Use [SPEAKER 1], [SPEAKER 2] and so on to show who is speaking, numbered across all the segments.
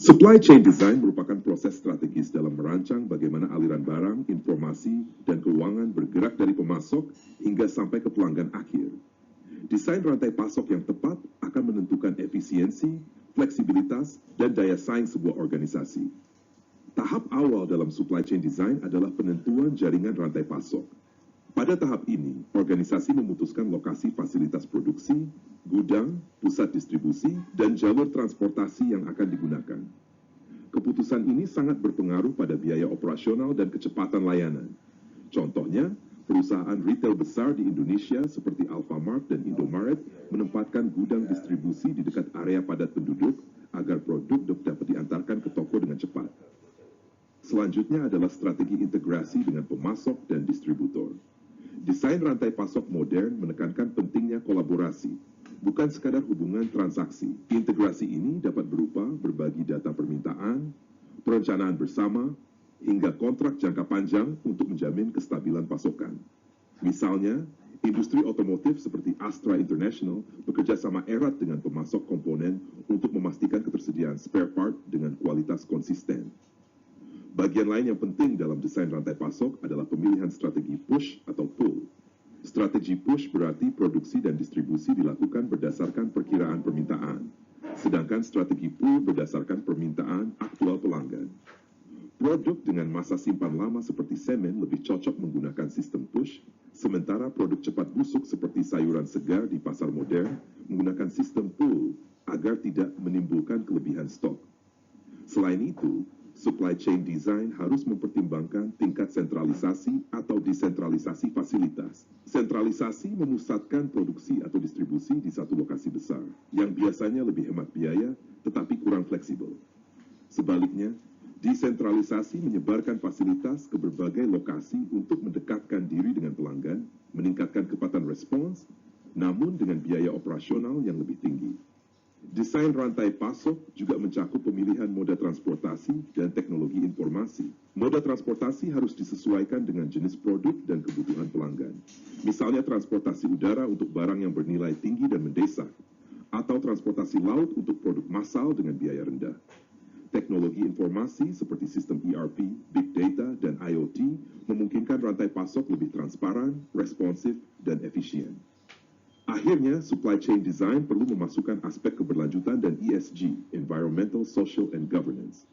[SPEAKER 1] Supply chain design merupakan proses strategis dalam merancang bagaimana aliran barang, informasi, dan keuangan bergerak dari pemasok hingga sampai ke pelanggan akhir. Desain rantai pasok yang tepat akan menentukan efisiensi, fleksibilitas, dan daya saing sebuah organisasi. Tahap awal dalam supply chain design adalah penentuan jaringan rantai pasok. Pada tahap ini, organisasi memutuskan lokasi fasilitas produksi, gudang, pusat distribusi, dan jalur transportasi yang akan digunakan. Keputusan ini sangat berpengaruh pada biaya operasional dan kecepatan layanan. Contohnya, perusahaan retail besar di Indonesia seperti Alfamart dan Indomaret menempatkan gudang distribusi di dekat area padat penduduk agar produk dapat diantarkan ke toko dengan cepat. Selanjutnya adalah strategi integrasi dengan pemasok dan distributor. Desain rantai pasok modern menekankan pentingnya kolaborasi, bukan sekadar hubungan transaksi. Integrasi ini dapat berupa berbagi data permintaan, perencanaan bersama, hingga kontrak jangka panjang untuk menjamin kestabilan pasokan. Misalnya, industri otomotif seperti Astra International bekerja sama erat dengan pemasok komponen untuk memastikan ketersediaan spare part dengan kualitas konsisten. Bagian lain yang penting dalam desain rantai pasok adalah pemilihan strategi push atau pull. Strategi push berarti produksi dan distribusi dilakukan berdasarkan perkiraan permintaan, sedangkan strategi pull berdasarkan permintaan aktual pelanggan. Produk dengan masa simpan lama seperti semen lebih cocok menggunakan sistem push, sementara produk cepat busuk seperti sayuran segar di pasar modern menggunakan sistem pull agar tidak menimbulkan kelebihan stok. Selain itu, supply chain design harus mempertimbangkan tingkat sentralisasi atau desentralisasi fasilitas. Sentralisasi memusatkan produksi atau distribusi di satu lokasi besar, yang biasanya lebih hemat biaya tetapi kurang fleksibel. Sebaliknya, desentralisasi menyebarkan fasilitas ke berbagai lokasi untuk mendekatkan diri dengan pelanggan, meningkatkan kecepatan respons, namun dengan biaya operasional yang lebih tinggi. Desain rantai pasok juga mencakup pemilihan moda transportasi dan teknologi informasi. Moda transportasi harus disesuaikan dengan jenis produk dan kebutuhan pelanggan. Misalnya transportasi udara untuk barang yang bernilai tinggi dan mendesak, atau transportasi laut untuk produk massal dengan biaya rendah. Teknologi informasi seperti sistem ERP, Big Data, dan IoT memungkinkan rantai pasok lebih transparan, responsif, dan efisien. Akhirnya, supply chain design perlu memasukkan aspek keberlanjutan dan ESG, Environmental, Social, and Governance.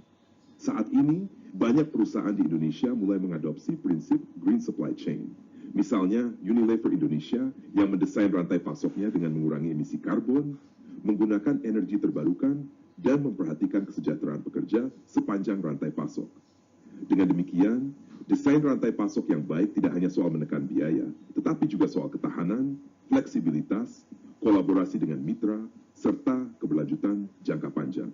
[SPEAKER 1] Saat ini, banyak perusahaan di Indonesia mulai mengadopsi prinsip green supply chain. Misalnya, Unilever Indonesia yang mendesain rantai pasoknya dengan mengurangi emisi karbon, menggunakan energi terbarukan, dan memperhatikan kesejahteraan pekerja sepanjang rantai pasok. Dengan demikian, desain rantai pasok yang baik tidak hanya soal menekan biaya, tetapi juga soal ketahanan, fleksibilitas, kolaborasi dengan mitra, serta keberlanjutan jangka panjang.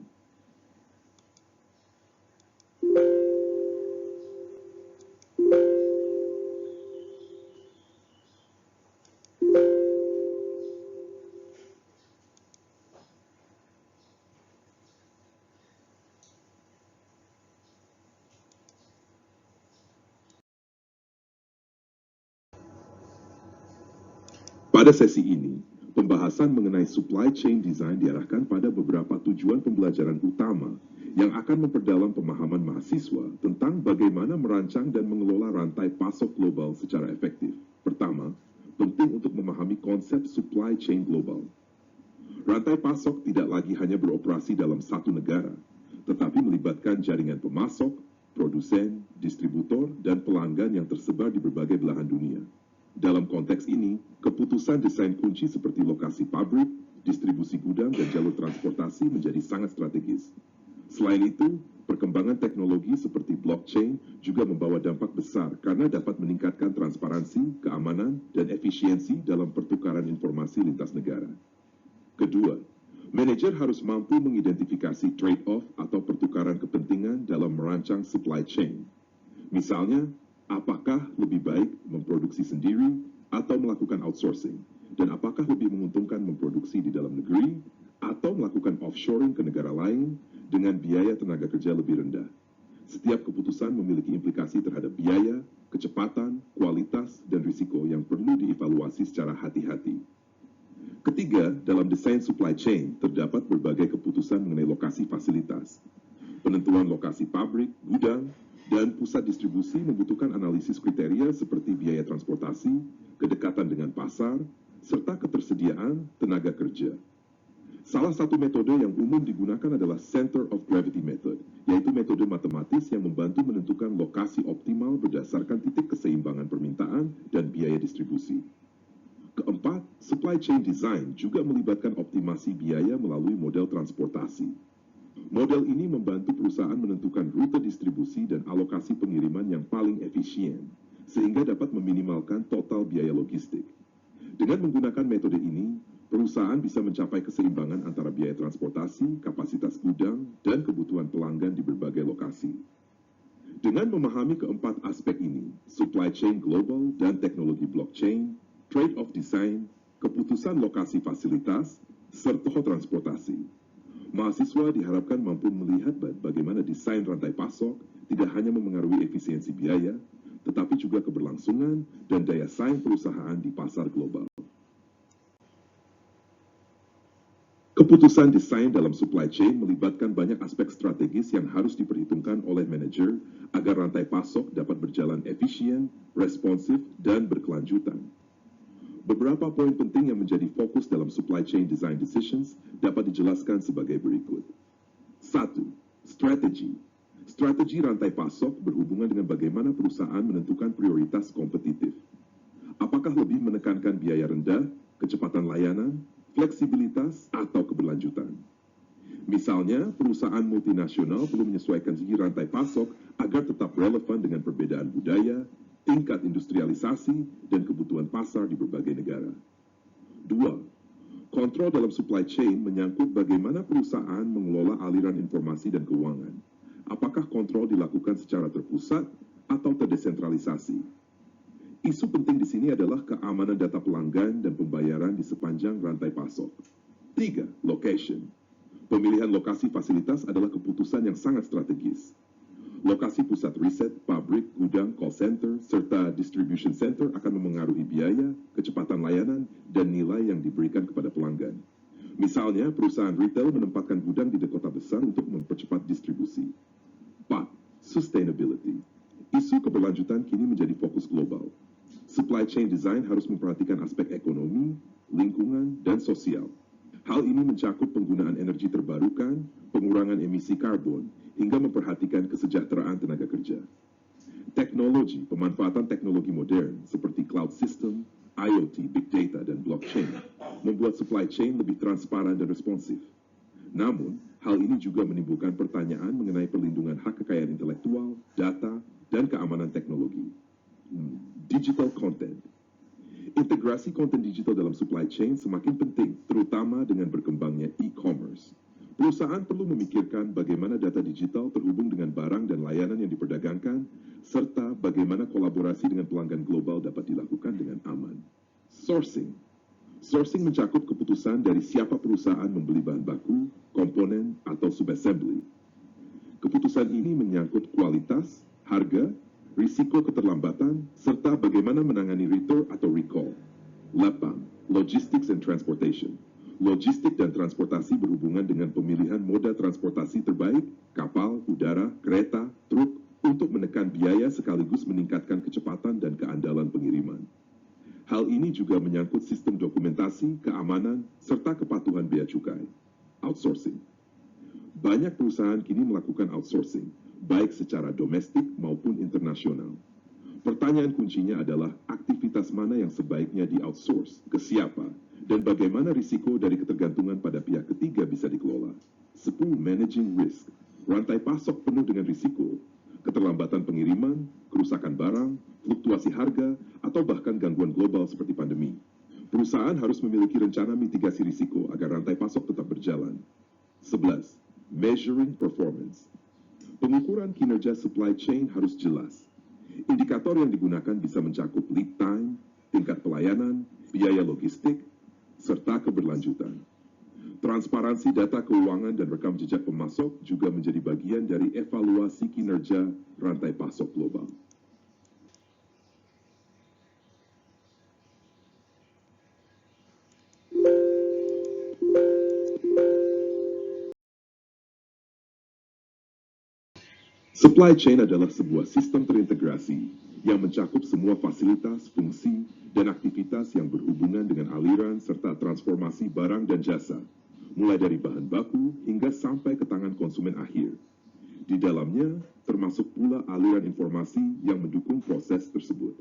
[SPEAKER 1] Pada sesi ini, pembahasan mengenai supply chain design diarahkan pada beberapa tujuan pembelajaran utama yang akan memperdalam pemahaman mahasiswa tentang bagaimana merancang dan mengelola rantai pasok global secara efektif. Pertama, penting untuk memahami konsep supply chain global. Rantai pasok tidak lagi hanya beroperasi dalam satu negara, tetapi melibatkan jaringan pemasok, produsen, distributor, dan pelanggan yang tersebar di berbagai belahan dunia. Dalam konteks ini, keputusan desain kunci seperti lokasi pabrik, distribusi gudang, dan jalur transportasi menjadi sangat strategis. Selain itu, perkembangan teknologi seperti blockchain juga membawa dampak besar karena dapat meningkatkan transparansi, keamanan, dan efisiensi dalam pertukaran informasi lintas negara. Kedua, manajer harus mampu mengidentifikasi trade-off atau pertukaran kepentingan dalam merancang supply chain. Misalnya, apakah lebih baik memproduksi sendiri atau melakukan outsourcing? Dan apakah lebih menguntungkan memproduksi di dalam negeri atau melakukan offshoring ke negara lain dengan biaya tenaga kerja lebih rendah? Setiap keputusan memiliki implikasi terhadap biaya, kecepatan, kualitas, dan risiko yang perlu dievaluasi secara hati-hati. Ketiga, dalam desain supply chain terdapat berbagai keputusan mengenai lokasi fasilitas. Penentuan lokasi pabrik, gudang, dan pusat distribusi membutuhkan analisis kriteria seperti biaya transportasi, kedekatan dengan pasar, serta ketersediaan tenaga kerja. Salah satu metode yang umum digunakan adalah Center of Gravity Method, yaitu metode matematis yang membantu menentukan lokasi optimal berdasarkan titik keseimbangan permintaan dan biaya distribusi. Keempat, supply chain design juga melibatkan optimasi biaya melalui model transportasi. Model ini membantu perusahaan menentukan rute distribusi dan alokasi pengiriman yang paling efisien, sehingga dapat meminimalkan total biaya logistik. Dengan menggunakan metode ini, perusahaan bisa mencapai keseimbangan antara biaya transportasi, kapasitas gudang, dan kebutuhan pelanggan di berbagai lokasi. Dengan memahami keempat aspek ini, supply chain global dan teknologi blockchain, trade-off design, keputusan lokasi fasilitas, serta transportasi, mahasiswa diharapkan mampu melihat bagaimana desain rantai pasok tidak hanya memengaruhi efisiensi biaya, tetapi juga keberlangsungan dan daya saing perusahaan di pasar global. Keputusan desain dalam supply chain melibatkan banyak aspek strategis yang harus diperhitungkan oleh manajer agar rantai pasok dapat berjalan efisien, responsif, dan berkelanjutan. Beberapa poin penting yang menjadi fokus dalam supply chain design decisions dapat dijelaskan sebagai berikut. 1. Strategi. Strategi rantai pasok berhubungan dengan bagaimana perusahaan menentukan prioritas kompetitif. Apakah lebih menekankan biaya rendah, kecepatan layanan, fleksibilitas, atau keberlanjutan? Misalnya, perusahaan multinasional perlu menyesuaikan segi rantai pasok agar tetap relevan dengan perbedaan budaya, tingkat industrialisasi, dan kebutuhan pasar di berbagai negara. 2. Kontrol dalam supply chain menyangkut bagaimana perusahaan mengelola aliran informasi dan keuangan. Apakah kontrol dilakukan secara terpusat atau terdesentralisasi? Isu penting di sini adalah keamanan data pelanggan dan pembayaran di sepanjang rantai pasok. 3. Location. Pemilihan lokasi fasilitas adalah keputusan yang sangat strategis. Lokasi pusat riset, pabrik, gudang, call center, serta distribution center akan memengaruhi biaya, kecepatan layanan, dan nilai yang diberikan kepada pelanggan. Misalnya, perusahaan retail menempatkan gudang di kota besar untuk mempercepat distribusi. 4. Sustainability. Isu keberlanjutan kini menjadi fokus global. Supply chain design harus memperhatikan aspek ekonomi, lingkungan, dan sosial. Hal ini mencakup penggunaan energi terbarukan, pengurangan emisi karbon, hingga memperhatikan kesejahteraan tenaga kerja. Teknologi, pemanfaatan teknologi modern seperti cloud system, IoT, big data, dan blockchain membuat supply chain lebih transparan dan responsif. Namun, hal ini juga menimbulkan pertanyaan mengenai perlindungan hak kekayaan intelektual, data, dan keamanan teknologi. Digital content. Integrasi konten digital dalam supply chain semakin penting, terutama dengan berkembangnya e-commerce. Perusahaan perlu memikirkan bagaimana data digital terhubung dengan barang dan layanan yang diperdagangkan, serta bagaimana kolaborasi dengan pelanggan global dapat dilakukan dengan aman. Sourcing. Sourcing mencakup keputusan dari siapa perusahaan membeli bahan baku, komponen, atau subassembly. Keputusan ini menyangkut kualitas, harga, risiko keterlambatan, serta bagaimana menangani return atau recall. 8. Logistics and Transportation. Logistik dan transportasi berhubungan dengan pemilihan moda transportasi terbaik, kapal, udara, kereta, truk, untuk menekan biaya sekaligus meningkatkan kecepatan dan keandalan pengiriman. Hal ini juga menyangkut sistem dokumentasi, keamanan, serta kepatuhan bea cukai. Outsourcing. Banyak perusahaan kini melakukan outsourcing, baik secara domestik maupun internasional. Pertanyaan kuncinya adalah aktivitas mana yang sebaiknya di-outsource, ke siapa, dan bagaimana risiko dari ketergantungan pada pihak ketiga bisa dikelola. 10. Managing risk. Rantai pasok penuh dengan risiko, keterlambatan pengiriman, kerusakan barang, fluktuasi harga, atau bahkan gangguan global seperti pandemi. Perusahaan harus memiliki rencana mitigasi risiko agar rantai pasok tetap berjalan. 11. Measuring performance. Pengukuran kinerja supply chain harus jelas. Indikator yang digunakan bisa mencakup lead time, tingkat pelayanan, biaya logistik, serta keberlanjutan. Transparansi data keuangan dan rekam jejak pemasok juga menjadi bagian dari evaluasi kinerja rantai pasok global. Supply chain adalah sebuah sistem terintegrasi yang mencakup semua fasilitas, fungsi, dan aktivitas yang berhubungan dengan aliran serta transformasi barang dan jasa, mulai dari bahan baku hingga sampai ke tangan konsumen akhir. Di dalamnya, termasuk pula aliran informasi yang mendukung proses tersebut.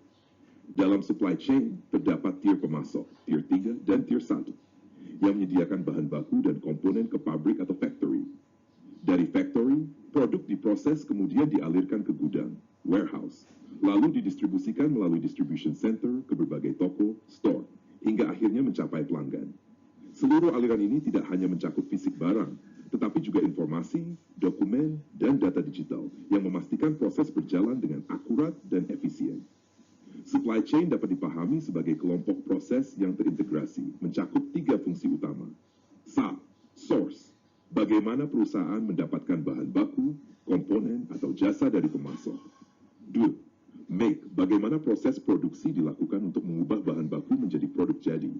[SPEAKER 1] Dalam supply chain, terdapat tier pemasok, tier 3 dan tier 1, yang menyediakan bahan baku dan komponen ke pabrik atau factory. Dari factory, produk diproses kemudian dialirkan ke gudang, warehouse, lalu didistribusikan melalui distribution center ke berbagai toko, store, hingga akhirnya mencapai pelanggan. Seluruh aliran ini tidak hanya mencakup fisik barang, tetapi juga informasi, dokumen, dan data digital yang memastikan proses berjalan dengan akurat dan efisien. Supply chain dapat dipahami sebagai kelompok proses yang terintegrasi, mencakup 3 fungsi utama. Source, bagaimana perusahaan mendapatkan bahan baku, komponen, atau jasa dari pemasok. 2. Make, bagaimana proses produksi dilakukan untuk mengubah bahan baku menjadi produk jadi.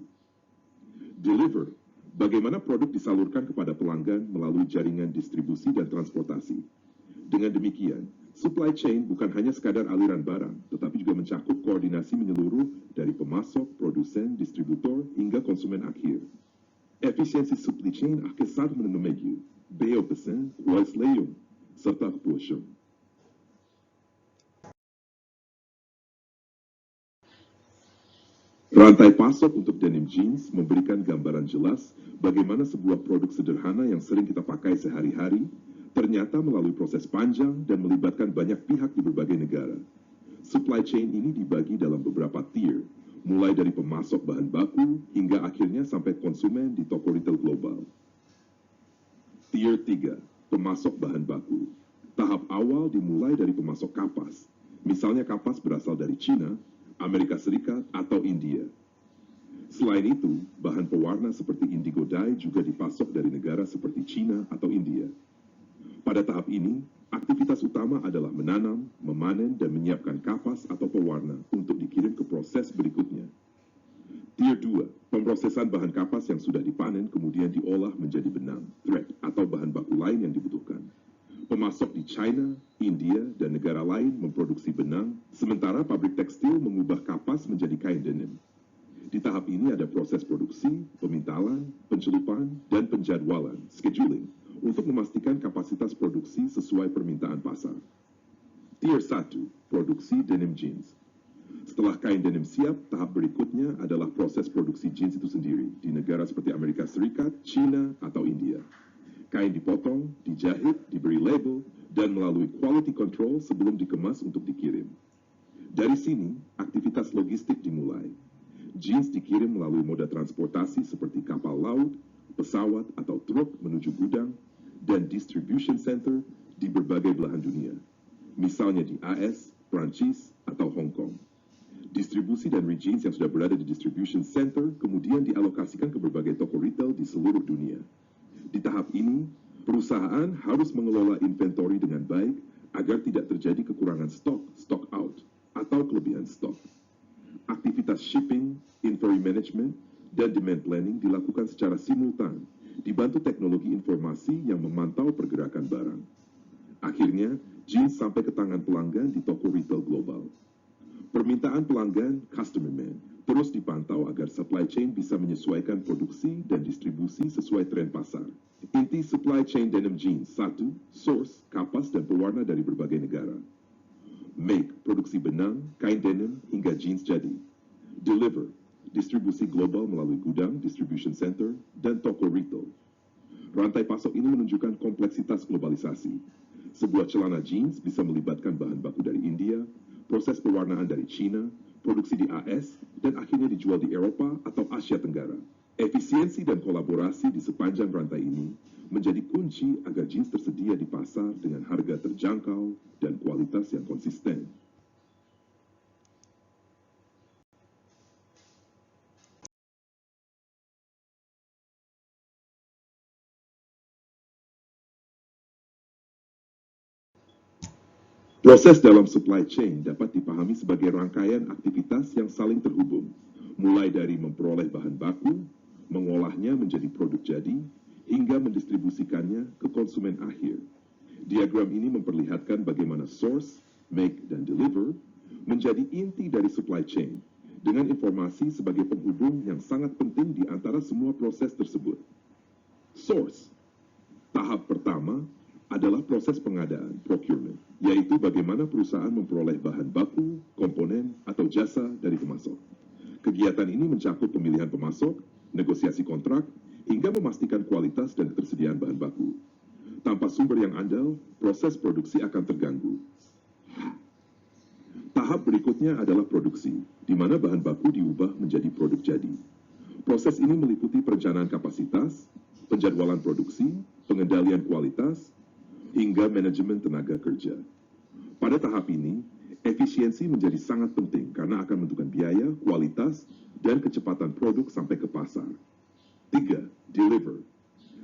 [SPEAKER 1] Deliver, bagaimana produk disalurkan kepada pelanggan melalui jaringan distribusi dan transportasi. Dengan demikian, supply chain bukan hanya sekadar aliran barang, tetapi juga mencakup koordinasi menyeluruh dari pemasok, produsen, distributor, hingga konsumen akhir. Efisiensi supply chain akan sangat menemui beopesan, kuasleung, serta kepuasan. Rantai pasok untuk denim jeans memberikan gambaran jelas bagaimana sebuah produk sederhana yang sering kita pakai sehari-hari ternyata melalui proses panjang dan melibatkan banyak pihak di berbagai negara. Supply chain ini dibagi dalam beberapa tier, mulai dari pemasok bahan baku hingga akhirnya sampai konsumen di toko retail global. Tier 3, pemasok bahan baku. Tahap awal dimulai dari pemasok kapas. Misalnya kapas berasal dari China, Amerika Serikat, atau India. Selain itu, bahan pewarna seperti indigo dye juga dipasok dari negara seperti China atau India. Pada tahap ini, aktivitas utama adalah menanam, memanen, dan menyiapkan kapas atau pewarna untuk dikirim ke proses berikutnya. Tier 2, pemrosesan bahan kapas yang sudah dipanen kemudian diolah menjadi benang, thread, atau bahan baku lain yang dibutuhkan. Pemasok di China, India, dan negara lain memproduksi benang, sementara pabrik tekstil mengubah kapas menjadi kain denim. Di tahap ini ada proses produksi, pemintalan, pencelupan, dan penjadwalan, scheduling, untuk memastikan kapasitas produksi sesuai permintaan pasar. Tier 1, produksi denim jeans. Setelah kain denim siap, tahap berikutnya adalah proses produksi jeans itu sendiri di negara seperti Amerika Serikat, China, atau India. Kain dipotong, dijahit, diberi label, dan melalui quality control sebelum dikemas untuk dikirim. Dari sini, aktivitas logistik dimulai. Jeans dikirim melalui moda transportasi seperti kapal laut, pesawat, atau truk menuju gudang, dan distribution center di berbagai belahan dunia. Misalnya di AS, Prancis, atau Hong Kong. Distribusi dan jeans yang sudah berada di distribution center kemudian dialokasikan ke berbagai toko retail di seluruh dunia. Di tahap ini, perusahaan harus mengelola inventory dengan baik agar tidak terjadi kekurangan stok, stock out, atau kelebihan stok. Aktivitas shipping, inventory management, dan demand planning dilakukan secara simultan, dibantu teknologi informasi yang memantau pergerakan barang. Akhirnya, jeans sampai ke tangan pelanggan di toko retail global. Permintaan pelanggan, customer demand, terus dipantau agar supply chain bisa menyesuaikan produksi dan distribusi sesuai tren pasar. Inti supply chain denim jeans: 1. Source, kapas dan pewarna dari berbagai negara. Make, produksi benang, kain denim, hingga jeans jadi. Deliver, distribusi global melalui gudang, distribution center, dan toko retail. Rantai pasok ini menunjukkan kompleksitas globalisasi. Sebuah celana jeans bisa melibatkan bahan baku dari India, proses pewarnaan dari China, produksi di AS, dan akhirnya dijual di Eropa atau Asia Tenggara. Efisiensi dan kolaborasi di sepanjang rantai ini menjadi kunci agar jeans tersedia di pasar dengan harga terjangkau dan kualitas yang konsisten. Proses dalam supply chain dapat dipahami sebagai rangkaian aktivitas yang saling terhubung, mulai dari memperoleh bahan baku, mengolahnya menjadi produk jadi, hingga mendistribusikannya ke konsumen akhir. Diagram ini memperlihatkan bagaimana source, make, dan deliver menjadi inti dari supply chain dengan informasi sebagai penghubung yang sangat penting di antara semua proses tersebut. Source. Tahap pertama adalah proses pengadaan, procurement, yaitu bagaimana perusahaan memperoleh bahan baku, komponen, atau jasa dari pemasok. Kegiatan ini mencakup pemilihan pemasok, negosiasi kontrak, hingga memastikan kualitas dan ketersediaan bahan baku. Tanpa sumber yang andal, proses produksi akan terganggu. Tahap berikutnya adalah produksi, di mana bahan baku diubah menjadi produk jadi. Proses ini meliputi perencanaan kapasitas, penjadwalan produksi, pengendalian kualitas, hingga manajemen tenaga kerja. Pada tahap ini, efisiensi menjadi sangat penting karena akan menentukan biaya, kualitas, dan kecepatan produk sampai ke pasar. 3. Deliver.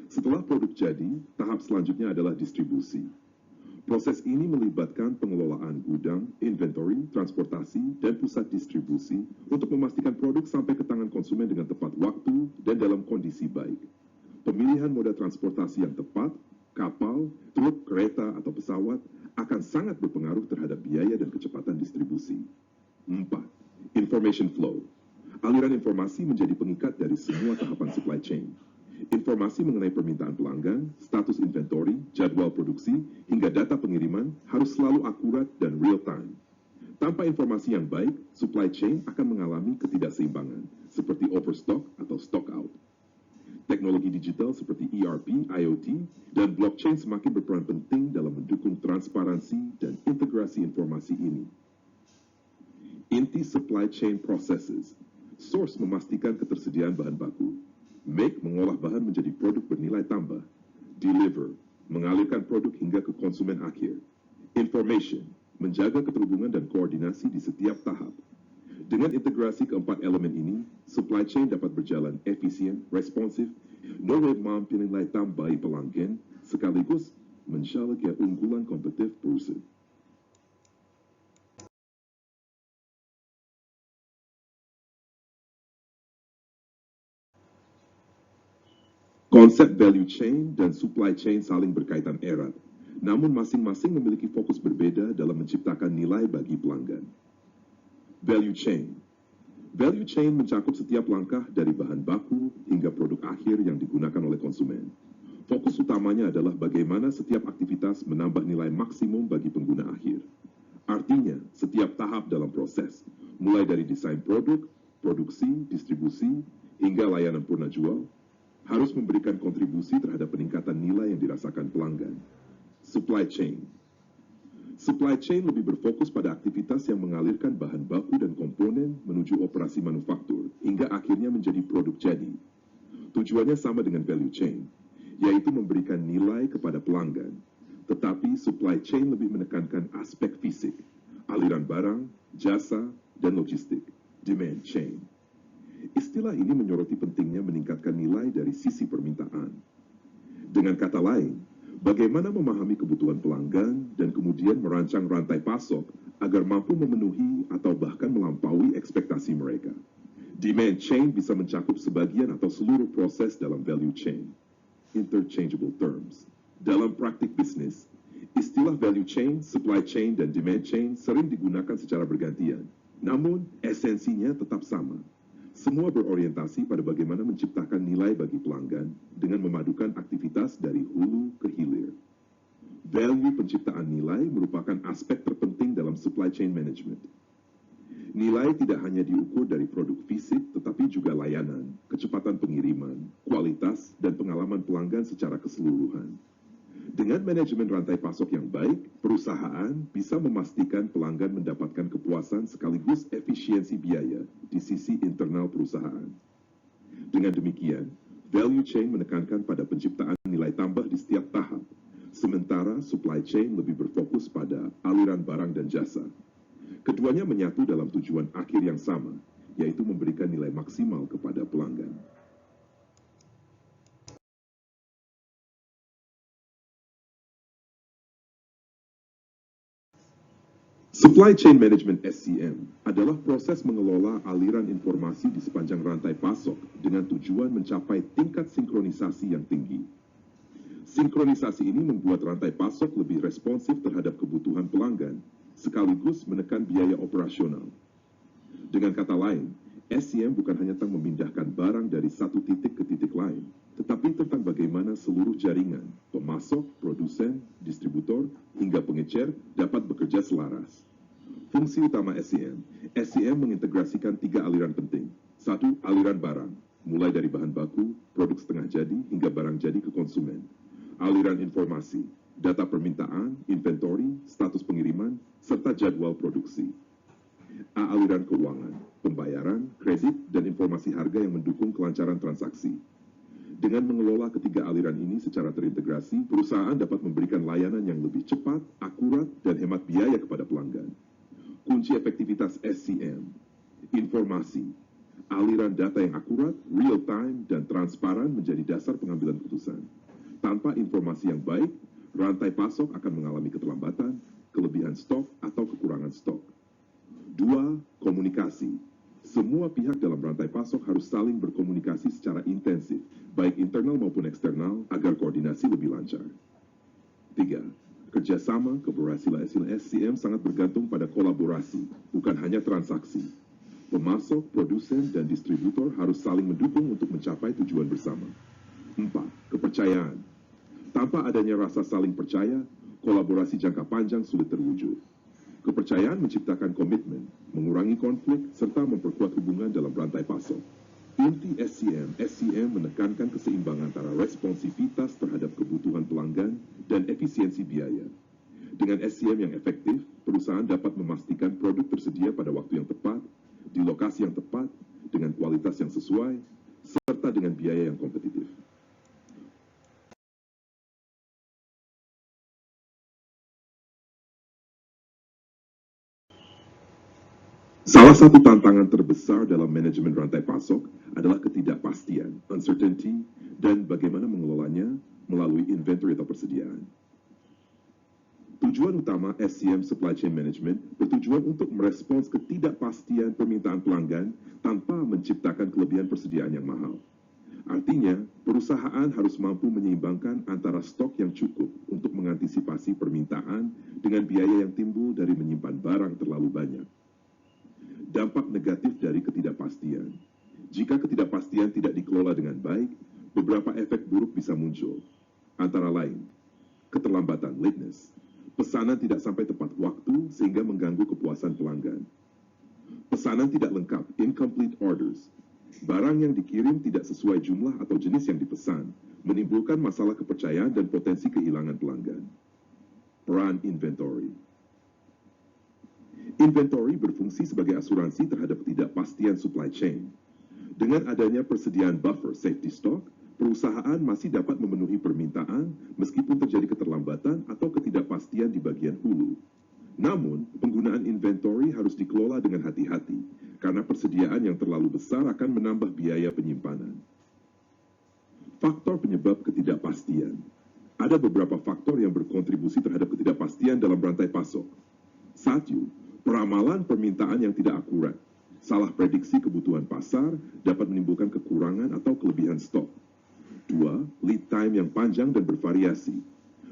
[SPEAKER 1] Setelah produk jadi, tahap selanjutnya adalah distribusi. Proses ini melibatkan pengelolaan gudang, inventory, transportasi, dan pusat distribusi untuk memastikan produk sampai ke tangan konsumen dengan tepat waktu dan dalam kondisi baik. Pemilihan moda transportasi yang tepat, kapal, truk, kereta, atau pesawat akan sangat berpengaruh terhadap biaya dan kecepatan distribusi. 4. Information flow. Aliran informasi menjadi pengikat dari semua tahapan supply chain. Informasi mengenai permintaan pelanggan, status inventory, jadwal produksi, hingga data pengiriman harus selalu akurat dan real time. Tanpa informasi yang baik, supply chain akan mengalami ketidakseimbangan, seperti overstock atau stock out. Teknologi digital seperti ERP, IoT, dan blockchain semakin berperan penting dalam mendukung transparansi dan integrasi informasi ini. Inti supply chain processes. Source memastikan ketersediaan bahan baku. Make mengolah bahan menjadi produk bernilai tambah. Deliver mengalirkan produk hingga ke konsumen akhir. Information menjaga keterhubungan dan koordinasi di setiap tahap. Dengan integrasi keempat elemen ini, supply chain dapat berjalan efisien, responsif, mampu nilai tambah pelanggan, sekaligus menjaga keunggulan kompetitif perusahaan. Konsep value chain dan supply chain saling berkaitan erat, namun masing-masing memiliki fokus berbeda dalam menciptakan nilai bagi pelanggan. Value chain. Value chain mencakup setiap langkah dari bahan baku hingga produk akhir yang digunakan oleh konsumen. Fokus utamanya adalah bagaimana setiap aktivitas menambah nilai maksimum bagi pengguna akhir. Artinya, setiap tahap dalam proses, mulai dari desain produk, produksi, distribusi, hingga layanan purna jual, harus memberikan kontribusi terhadap peningkatan nilai yang dirasakan pelanggan. Supply chain. Supply chain lebih berfokus pada aktivitas yang mengalirkan bahan baku dan komponen menuju operasi manufaktur, hingga akhirnya menjadi produk jadi. Tujuannya sama dengan value chain, yaitu memberikan nilai kepada pelanggan. Tetapi supply chain lebih menekankan aspek fisik, aliran barang, jasa, dan logistik, demand chain. Istilah ini menyoroti pentingnya meningkatkan nilai dari sisi permintaan. Dengan kata lain, bagaimana memahami kebutuhan pelanggan dan kemudian merancang rantai pasok agar mampu memenuhi atau bahkan melampaui ekspektasi mereka. Demand chain bisa mencakup sebagian atau seluruh proses dalam value chain. Interchangeable terms. Dalam praktik bisnis, istilah value chain, supply chain, dan demand chain sering digunakan secara bergantian. Namun, esensinya tetap sama. Semua berorientasi pada bagaimana menciptakan nilai bagi pelanggan dengan memadukan aktivitas dari hulu ke hilir. Value penciptaan nilai merupakan aspek terpenting dalam supply chain management. Nilai tidak hanya diukur dari produk fisik, tetapi juga layanan, kecepatan pengiriman, kualitas, dan pengalaman pelanggan secara keseluruhan. Dengan manajemen rantai pasok yang baik, perusahaan bisa memastikan pelanggan mendapatkan kepuasan sekaligus efisiensi biaya di sisi internal perusahaan. Dengan demikian, value chain menekankan pada penciptaan nilai tambah di setiap tahap, sementara supply chain lebih berfokus pada aliran barang dan jasa. Keduanya menyatu dalam tujuan akhir yang sama, yaitu memberikan nilai maksimal kepada pelanggan. Supply Chain Management SCM adalah proses mengelola aliran informasi di sepanjang rantai pasok dengan tujuan mencapai tingkat sinkronisasi yang tinggi. Sinkronisasi ini membuat rantai pasok lebih responsif terhadap kebutuhan pelanggan, sekaligus menekan biaya operasional. Dengan kata lain, SCM bukan hanya tentang memindahkan barang dari satu titik ke titik lain, tetapi tentang bagaimana seluruh jaringan, pemasok, produsen, distributor, hingga pengecer dapat bekerja selaras. Fungsi utama SCM mengintegrasikan 3 aliran penting. 1. Aliran barang, mulai dari bahan baku, produk setengah jadi, hingga barang jadi ke konsumen. Aliran informasi, data permintaan, inventory, status pengiriman, serta jadwal produksi. Aliran keuangan, pembayaran, kredit, dan informasi harga yang mendukung kelancaran transaksi. Dengan mengelola ketiga aliran ini secara terintegrasi, perusahaan dapat memberikan layanan yang lebih cepat, akurat, dan hemat biaya kepada pelanggan. Kunci efektivitas SCM, informasi, aliran data yang akurat, real time, dan transparan menjadi dasar pengambilan keputusan. Tanpa informasi yang baik, rantai pasok akan mengalami keterlambatan, kelebihan stok, atau kekurangan stok. 2. Komunikasi. Semua pihak dalam rantai pasok harus saling berkomunikasi secara intensif, baik internal maupun eksternal, agar koordinasi lebih lancar. 3. Kerjasama keberhasilan SCM sangat bergantung pada kolaborasi, bukan hanya transaksi. Pemasok, produsen, dan distributor harus saling mendukung untuk mencapai tujuan bersama. 4. Kepercayaan. Tanpa adanya rasa saling percaya, kolaborasi jangka panjang sulit terwujud. Kepercayaan menciptakan komitmen, mengurangi konflik, serta memperkuat hubungan dalam rantai pasok. Inti SCM menekankan keseimbangan antara responsivitas terhadap kebutuhan pelanggan dan efisiensi biaya. Dengan SCM yang efektif, perusahaan dapat memastikan produk tersedia pada waktu yang tepat, di lokasi yang tepat, dengan kualitas yang sesuai, serta dengan biaya yang kompetitif. Salah satu tantangan terbesar dalam manajemen rantai pasok adalah ketidakpastian, uncertainty, dan bagaimana mengelolanya melalui inventory atau persediaan. Tujuan utama SCM Supply Chain Management bertujuan untuk merespons ketidakpastian permintaan pelanggan tanpa menciptakan kelebihan persediaan yang mahal. Artinya, perusahaan harus mampu menyeimbangkan antara stok yang cukup untuk mengantisipasi permintaan dengan biaya yang timbul dari menyimpan barang terlalu banyak. Dampak negatif dari ketidakpastian. Jika ketidakpastian tidak dikelola dengan baik, beberapa efek buruk bisa muncul. Antara lain, keterlambatan lateness, pesanan tidak sampai tepat waktu sehingga mengganggu kepuasan pelanggan. Pesanan tidak lengkap, incomplete orders. Barang yang dikirim tidak sesuai jumlah atau jenis yang dipesan, menimbulkan masalah kepercayaan dan potensi kehilangan pelanggan. Peran inventory. Inventory berfungsi sebagai asuransi terhadap ketidakpastian supply chain. Dengan adanya persediaan buffer safety stock, perusahaan masih dapat memenuhi permintaan meskipun terjadi keterlambatan atau ketidakpastian di bagian hulu. Namun, penggunaan inventory harus dikelola dengan hati-hati, karena persediaan yang terlalu besar akan menambah biaya penyimpanan. Faktor penyebab ketidakpastian. Ada beberapa faktor yang berkontribusi terhadap ketidakpastian dalam rantai pasok. 1. Peramalan permintaan yang tidak akurat. Salah prediksi kebutuhan pasar dapat menimbulkan kekurangan atau kelebihan stok. 2. Lead time yang panjang dan bervariasi.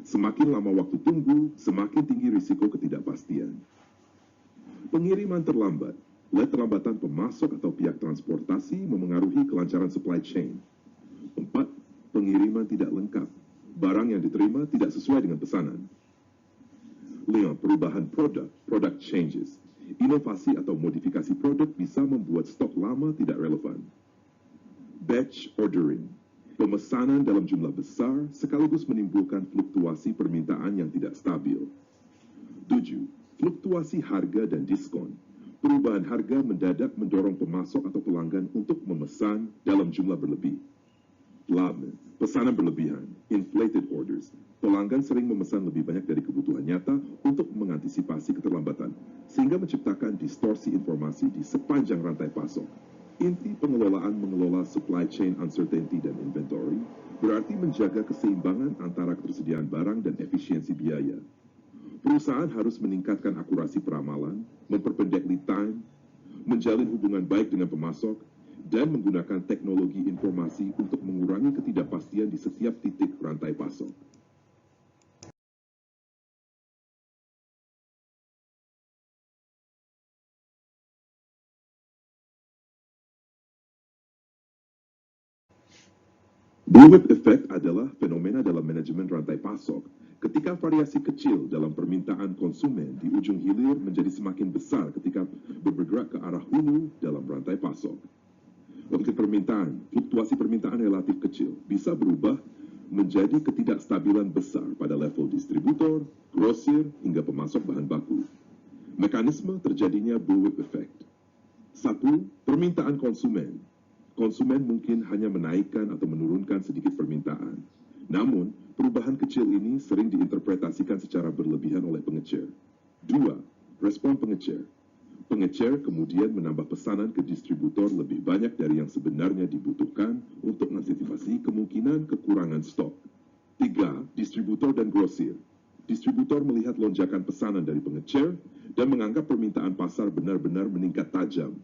[SPEAKER 1] Semakin lama waktu tunggu, semakin tinggi risiko ketidakpastian. Pengiriman terlambat. Keterlambatan pemasok atau pihak transportasi memengaruhi kelancaran supply chain. 4. Pengiriman tidak lengkap. Barang yang diterima tidak sesuai dengan pesanan. 5. Perubahan product changes. Inovasi atau modifikasi produk bisa membuat stok lama tidak relevan. Batch ordering. Pemesanan dalam jumlah besar sekaligus menimbulkan fluktuasi permintaan yang tidak stabil. 7. Fluktuasi harga dan diskon. Perubahan harga mendadak mendorong pemasok atau pelanggan untuk memesan dalam jumlah berlebih. 8. Pesanan berlebihan, inflated orders. Pelanggan sering memesan lebih banyak dari kebutuhan nyata untuk mengantisipasi keterlambatan, sehingga menciptakan distorsi informasi di sepanjang rantai pasok. Inti mengelola supply chain uncertainty dan inventory berarti menjaga keseimbangan antara ketersediaan barang dan efisiensi biaya. Perusahaan harus meningkatkan akurasi peramalan, memperpendek lead time, menjalin hubungan baik dengan pemasok, dan menggunakan teknologi informasi untuk mengurangi ketidakpastian di setiap titik rantai pasok. Bullwhip effect adalah fenomena dalam manajemen rantai pasok ketika variasi kecil dalam permintaan konsumen di ujung hilir menjadi semakin besar ketika bergerak ke arah hulu dalam rantai pasok. Untuk permintaan, fluktuasi permintaan relatif kecil bisa berubah menjadi ketidakstabilan besar pada level distributor, grosir, hingga pemasok bahan baku. Mekanisme terjadinya bullwhip effect. 1. Permintaan konsumen. Konsumen mungkin hanya menaikkan atau menurunkan sedikit permintaan. Namun, perubahan kecil ini sering diinterpretasikan secara berlebihan oleh pengecer. 2. Respon pengecer. Pengecer kemudian menambah pesanan ke distributor lebih banyak dari yang sebenarnya dibutuhkan untuk mengantisipasi kemungkinan kekurangan stok. 3. Distributor dan grosir. Distributor melihat lonjakan pesanan dari pengecer dan menganggap permintaan pasar benar-benar meningkat tajam.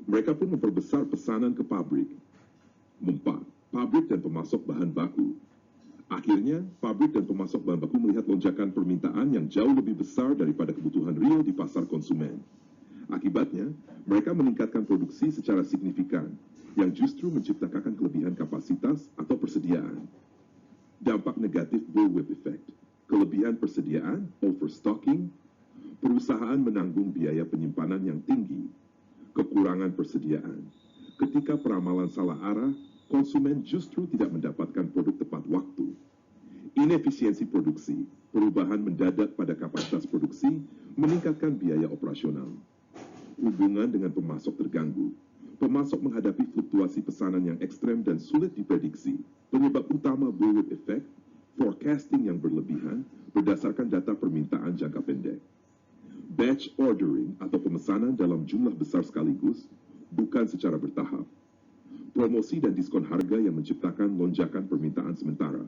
[SPEAKER 1] Mereka pun memperbesar pesanan ke pabrik. 4. Pabrik dan pemasok bahan baku. Akhirnya, pabrik dan pemasok bahan baku melihat lonjakan permintaan yang jauh lebih besar daripada kebutuhan real di pasar konsumen. Akibatnya, mereka meningkatkan produksi secara signifikan, yang justru menciptakan kelebihan kapasitas atau persediaan. Dampak negatif bullwhip effect. Kelebihan persediaan, overstocking, perusahaan menanggung biaya penyimpanan yang tinggi, kekurangan persediaan. Ketika peramalan salah arah, konsumen justru tidak mendapatkan produk tepat waktu. Inefisiensi produksi, perubahan mendadak pada kapasitas produksi, meningkatkan biaya operasional. Hubungan dengan pemasok terganggu. Pemasok menghadapi fluktuasi pesanan yang ekstrem dan sulit diprediksi. Penyebab utama bullwhip effect, forecasting yang berlebihan berdasarkan data permintaan jangka pendek. Batch ordering atau pemesanan dalam jumlah besar sekaligus, bukan secara bertahap. Promosi dan diskon harga yang menciptakan lonjakan permintaan sementara.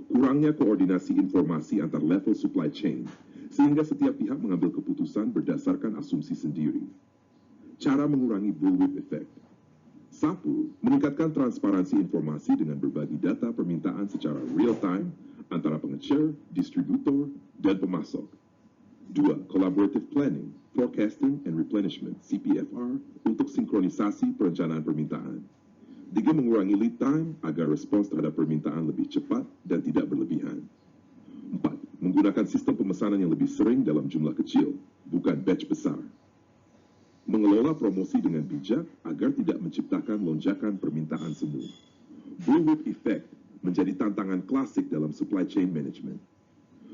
[SPEAKER 1] Kurangnya koordinasi informasi antar level supply chain, sehingga setiap pihak mengambil keputusan berdasarkan asumsi sendiri. Cara mengurangi bullwhip effect. 1. Meningkatkan transparansi informasi dengan berbagi data permintaan secara real-time antara pengecer, distributor, dan pemasok. 2. Collaborative planning, forecasting, and replenishment, CPFR, untuk sinkronisasi perencanaan permintaan. 3. Mengurangi lead time agar respons terhadap permintaan lebih cepat dan tidak berlebihan. 4. Menggunakan sistem pemesanan yang lebih sering dalam jumlah kecil, bukan batch besar. Mengelola promosi dengan bijak agar tidak menciptakan lonjakan permintaan semu. Bullwhip effect menjadi tantangan klasik dalam supply chain management.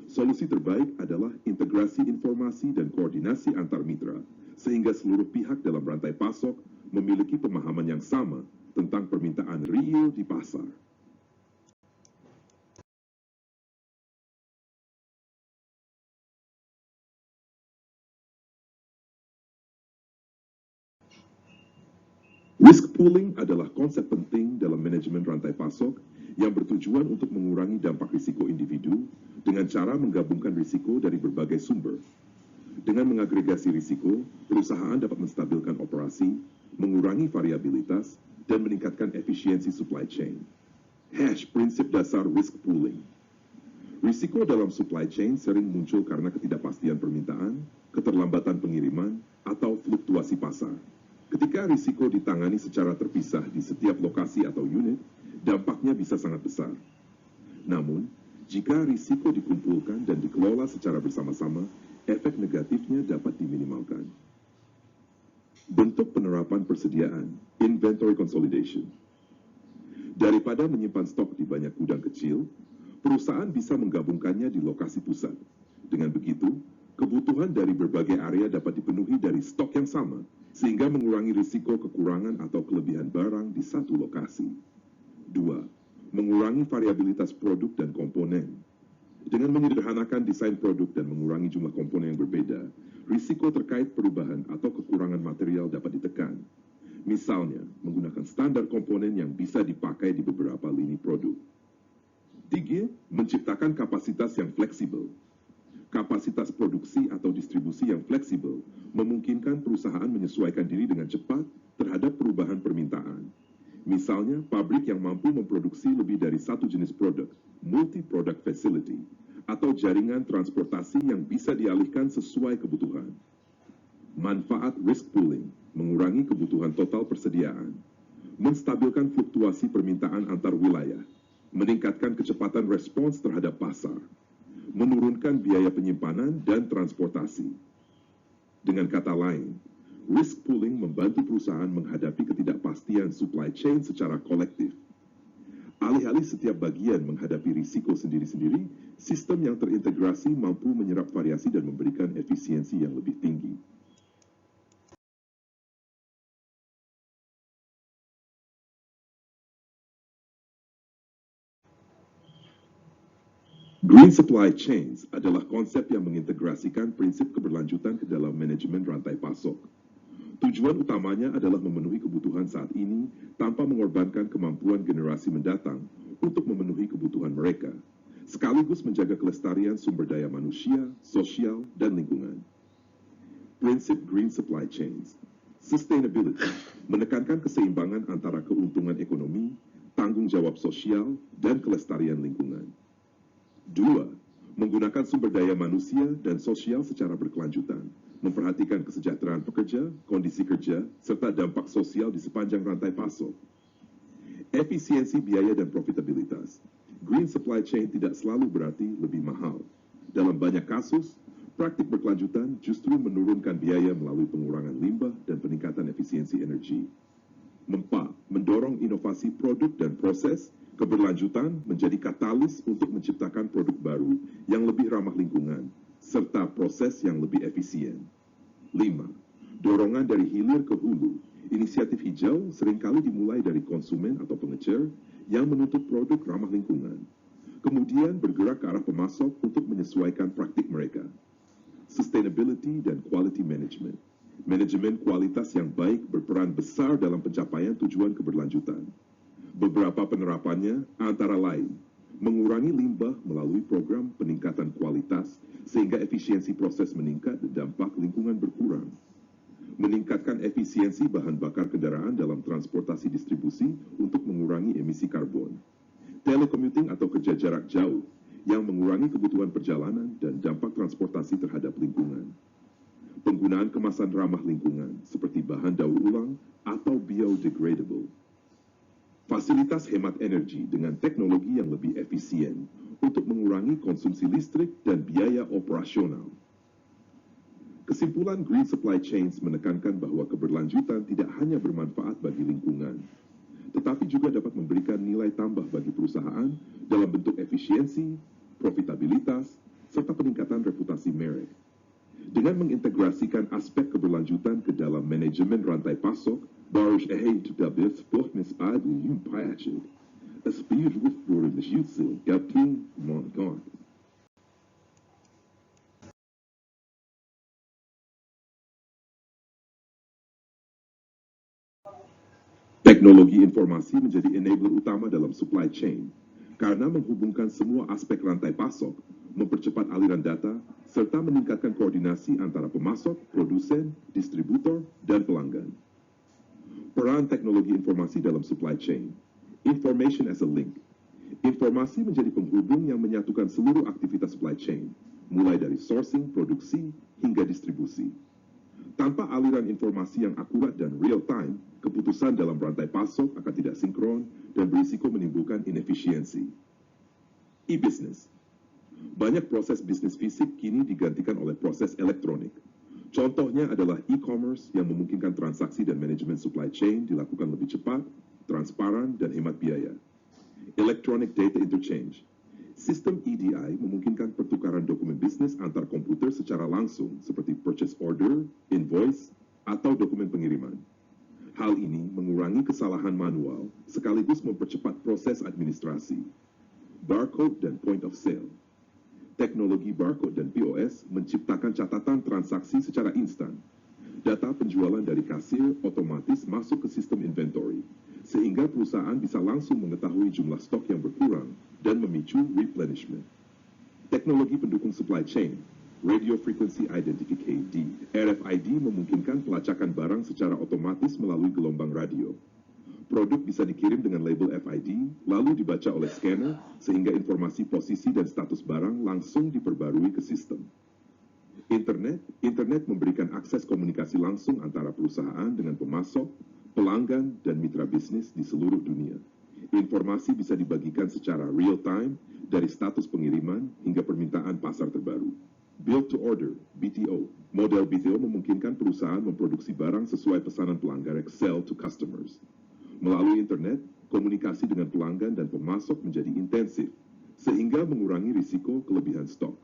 [SPEAKER 1] Solusi terbaik adalah integrasi informasi dan koordinasi antar mitra, sehingga seluruh pihak dalam rantai pasok memiliki pemahaman yang sama tentang permintaan real di pasar. Risk pooling adalah konsep penting dalam manajemen rantai pasok yang bertujuan untuk mengurangi dampak risiko individu dengan cara menggabungkan risiko dari berbagai sumber. Dengan mengagregasi risiko, perusahaan dapat menstabilkan operasi, mengurangi variabilitas, dan meningkatkan efisiensi supply chain. Prinsip dasar risk pooling. Risiko dalam supply chain sering muncul karena ketidakpastian permintaan, keterlambatan pengiriman, atau fluktuasi pasar. Ketika risiko ditangani secara terpisah di setiap lokasi atau unit, dampaknya bisa sangat besar. Namun, jika risiko dikumpulkan dan dikelola secara bersama-sama, efek negatifnya dapat diminimalkan. Bentuk penerapan persediaan, inventory consolidation. Daripada menyimpan stok di banyak gudang kecil, perusahaan bisa menggabungkannya di lokasi pusat. Dengan begitu, kebutuhan dari berbagai area dapat dipenuhi dari stok yang sama, sehingga mengurangi risiko kekurangan atau kelebihan barang di satu lokasi. 2. Mengurangi variabilitas produk dan komponen. Dengan menyederhanakan desain produk dan mengurangi jumlah komponen yang berbeda, risiko terkait perubahan atau kekurangan material dapat ditekan. Misalnya, menggunakan standar komponen yang bisa dipakai di beberapa lini produk. 3. Menciptakan kapasitas yang fleksibel. Kapasitas produksi atau distribusi yang fleksibel memungkinkan perusahaan menyesuaikan diri dengan cepat terhadap perubahan permintaan. Misalnya, pabrik yang mampu memproduksi lebih dari satu jenis produk, multi-product facility, atau jaringan transportasi yang bisa dialihkan sesuai kebutuhan. Manfaat risk pooling, mengurangi kebutuhan total persediaan, menstabilkan fluktuasi permintaan antar wilayah, meningkatkan kecepatan respons terhadap pasar, menurunkan biaya penyimpanan dan transportasi. Dengan kata lain, risk pooling membantu perusahaan menghadapi ketidakpastian supply chain secara kolektif. Alih-alih setiap bagian menghadapi risiko sendiri-sendiri, sistem yang terintegrasi mampu menyerap variasi dan memberikan efisiensi yang lebih tinggi. Green supply chains adalah konsep yang mengintegrasikan prinsip keberlanjutan ke dalam manajemen rantai pasok. Tujuan utamanya adalah memenuhi kebutuhan saat ini tanpa mengorbankan kemampuan generasi mendatang untuk memenuhi kebutuhan mereka, sekaligus menjaga kelestarian sumber daya manusia, sosial, dan lingkungan. Prinsip Green Supply Chains, sustainability, menekankan keseimbangan antara keuntungan ekonomi, tanggung jawab sosial, dan kelestarian lingkungan. 2. Menggunakan sumber daya manusia dan sosial secara berkelanjutan, memperhatikan kesejahteraan pekerja, kondisi kerja, serta dampak sosial di sepanjang rantai pasok. Efisiensi biaya dan profitabilitas. Green supply chain tidak selalu berarti lebih mahal. Dalam banyak kasus, praktik berkelanjutan justru menurunkan biaya melalui pengurangan limbah dan peningkatan efisiensi energi. 4. Mendorong inovasi produk dan proses. Keberlanjutan menjadi katalis untuk menciptakan produk baru yang lebih ramah lingkungan, serta proses yang lebih efisien. 5. Dorongan dari hilir ke hulu. Inisiatif hijau seringkali dimulai dari konsumen atau pengecer yang menuntut produk ramah lingkungan. Kemudian bergerak ke arah pemasok untuk menyesuaikan praktik mereka. Sustainability dan quality management. Manajemen kualitas yang baik berperan besar dalam pencapaian tujuan keberlanjutan. Beberapa penerapannya antara lain, mengurangi limbah melalui program peningkatan kualitas sehingga efisiensi proses meningkat dan dampak lingkungan berkurang. Meningkatkan efisiensi bahan bakar kendaraan dalam transportasi distribusi untuk mengurangi emisi karbon. Telecommuting atau kerja jarak jauh yang mengurangi kebutuhan perjalanan dan dampak transportasi terhadap lingkungan. Penggunaan kemasan ramah lingkungan seperti bahan daur ulang atau biodegradable. Fasilitas hemat energi dengan teknologi yang lebih efisien untuk mengurangi konsumsi listrik dan biaya operasional. Kesimpulan Green Supply Chains menekankan bahwa keberlanjutan tidak hanya bermanfaat bagi lingkungan, tetapi juga dapat memberikan nilai tambah bagi perusahaan dalam bentuk efisiensi, profitabilitas, serta peningkatan reputasi merek. Dengan mengintegrasikan aspek keberlanjutan ke dalam manajemen rantai pasok, Barış Eheyd Davis volgens adel Jumpatje, een spierhoef voor de Jutsu, Gapking, Montgard. Teknologi informasi menjadi enabler utama dalam supply chain, karena menghubungkan semua aspek rantai pasok, mempercepat aliran data, serta meningkatkan koordinasi antara pemasok, produsen, distributor, dan pelanggan. Peran teknologi informasi dalam supply chain. Information as a link. Informasi menjadi penghubung yang menyatukan seluruh aktivitas supply chain, mulai dari sourcing, produksi, hingga distribusi. Tanpa aliran informasi yang akurat dan real-time, keputusan dalam rantai pasok akan tidak sinkron dan berisiko menimbulkan inefisiensi. E-business. Banyak proses bisnis fisik kini digantikan oleh proses elektronik. Contohnya adalah e-commerce yang memungkinkan transaksi dan manajemen supply chain dilakukan lebih cepat, transparan, dan hemat biaya. Electronic Data Interchange. Sistem EDI memungkinkan pertukaran dokumen bisnis antar komputer secara langsung seperti purchase order, invoice, atau dokumen pengiriman. Hal ini mengurangi kesalahan manual sekaligus mempercepat proses administrasi. Barcode dan point of sale. Teknologi barcode dan POS menciptakan catatan transaksi secara instan. Data penjualan dari kasir otomatis masuk ke sistem inventory, sehingga perusahaan bisa langsung mengetahui jumlah stok yang berkurang dan memicu replenishment. Teknologi pendukung supply chain Radio Frequency Identification (RFID) memungkinkan pelacakan barang secara otomatis melalui gelombang radio. Produk bisa dikirim dengan label FID, lalu dibaca oleh scanner, sehingga informasi posisi dan status barang langsung diperbarui ke sistem. Internet memberikan akses komunikasi langsung antara perusahaan dengan pemasok, pelanggan, dan mitra bisnis di seluruh dunia. Informasi bisa dibagikan secara real-time dari status pengiriman hingga permintaan pasar terbaru. Build to Order, BTO. Model BTO memungkinkan perusahaan memproduksi barang sesuai pesanan pelanggan sell to customers. Melalui internet, komunikasi dengan pelanggan dan pemasok menjadi intensif, sehingga mengurangi risiko kelebihan stok.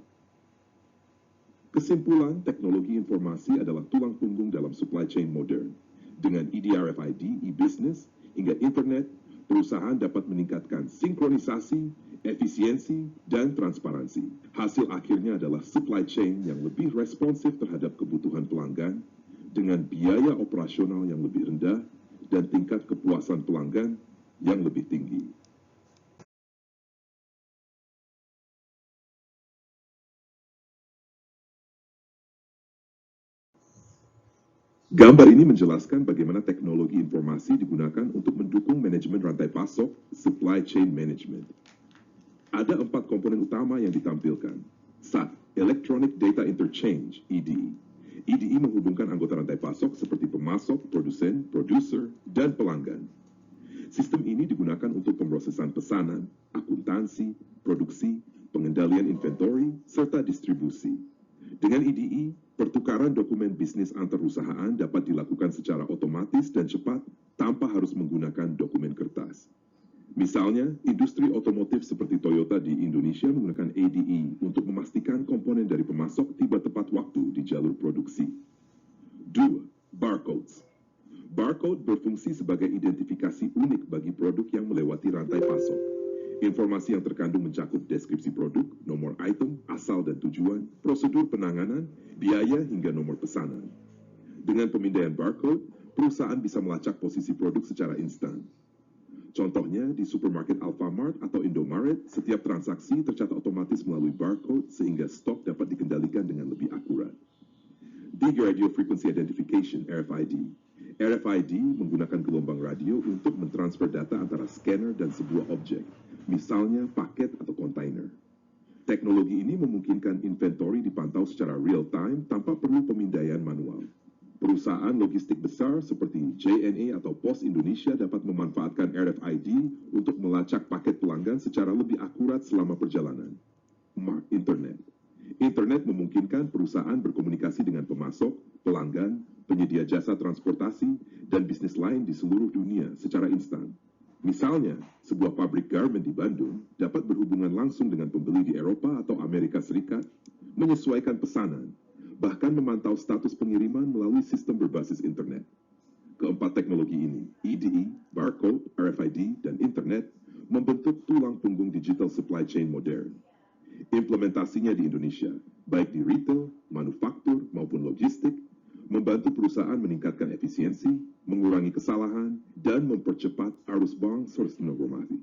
[SPEAKER 1] Kesimpulan, teknologi informasi adalah tulang punggung dalam supply chain modern. Dengan EDRFID, e-business, hingga internet, perusahaan dapat meningkatkan sinkronisasi, efisiensi, dan transparansi. Hasil akhirnya adalah supply chain yang lebih responsif terhadap kebutuhan pelanggan, dengan biaya operasional yang lebih rendah, dan tingkat kepuasan pelanggan yang lebih tinggi. Gambar ini menjelaskan bagaimana teknologi informasi digunakan untuk mendukung manajemen rantai pasok, supply chain management. Ada 4 komponen utama yang ditampilkan. 1. Electronic Data Interchange, EDI. EDI menghubungkan anggota rantai pasok seperti pemasok, produsen, producer, dan pelanggan. Sistem ini digunakan untuk pemrosesan pesanan, akuntansi, produksi, pengendalian inventory, serta distribusi. Dengan EDI, pertukaran dokumen bisnis antar perusahaan dapat dilakukan secara otomatis dan cepat tanpa harus menggunakan dokumen kertas. Misalnya, industri otomotif seperti Toyota di Indonesia menggunakan EDI untuk memastikan komponen dari pemasok tiba tepat waktu di jalur produksi. 2. Barcodes. Barcode berfungsi sebagai identifikasi unik bagi produk yang melewati rantai pasok. Informasi yang terkandung mencakup deskripsi produk, nomor item, asal dan tujuan, prosedur penanganan, biaya hingga nomor pesanan. Dengan pemindaian barcode, perusahaan bisa melacak posisi produk secara instan. Contohnya, di supermarket Alfamart atau Indomaret, setiap transaksi tercatat otomatis melalui barcode sehingga stok dapat dikendalikan dengan lebih akurat. 3. Radio Frequency Identification, RFID. RFID menggunakan gelombang radio untuk mentransfer data antara scanner dan sebuah objek, misalnya paket atau kontainer. Teknologi ini memungkinkan inventory dipantau secara real-time tanpa perlu pemindaian manual. Perusahaan logistik besar seperti JNE atau Pos Indonesia dapat memanfaatkan RFID untuk melacak paket pelanggan secara lebih akurat selama perjalanan. Internet. Internet memungkinkan perusahaan berkomunikasi dengan pemasok, pelanggan, penyedia jasa transportasi, dan bisnis lain di seluruh dunia secara instan. Misalnya, sebuah pabrik garment di Bandung dapat berhubungan langsung dengan pembeli di Eropa atau Amerika Serikat, menyesuaikan pesanan, bahkan memantau status pengiriman melalui sistem berbasis internet. Keempat teknologi ini, EDI, barcode, RFID, dan internet, membentuk tulang punggung digital supply chain modern. Implementasinya di Indonesia, baik di retail, manufaktur, maupun logistik, membantu perusahaan meningkatkan efisiensi, mengurangi kesalahan, dan mempercepat arus bank transformasi.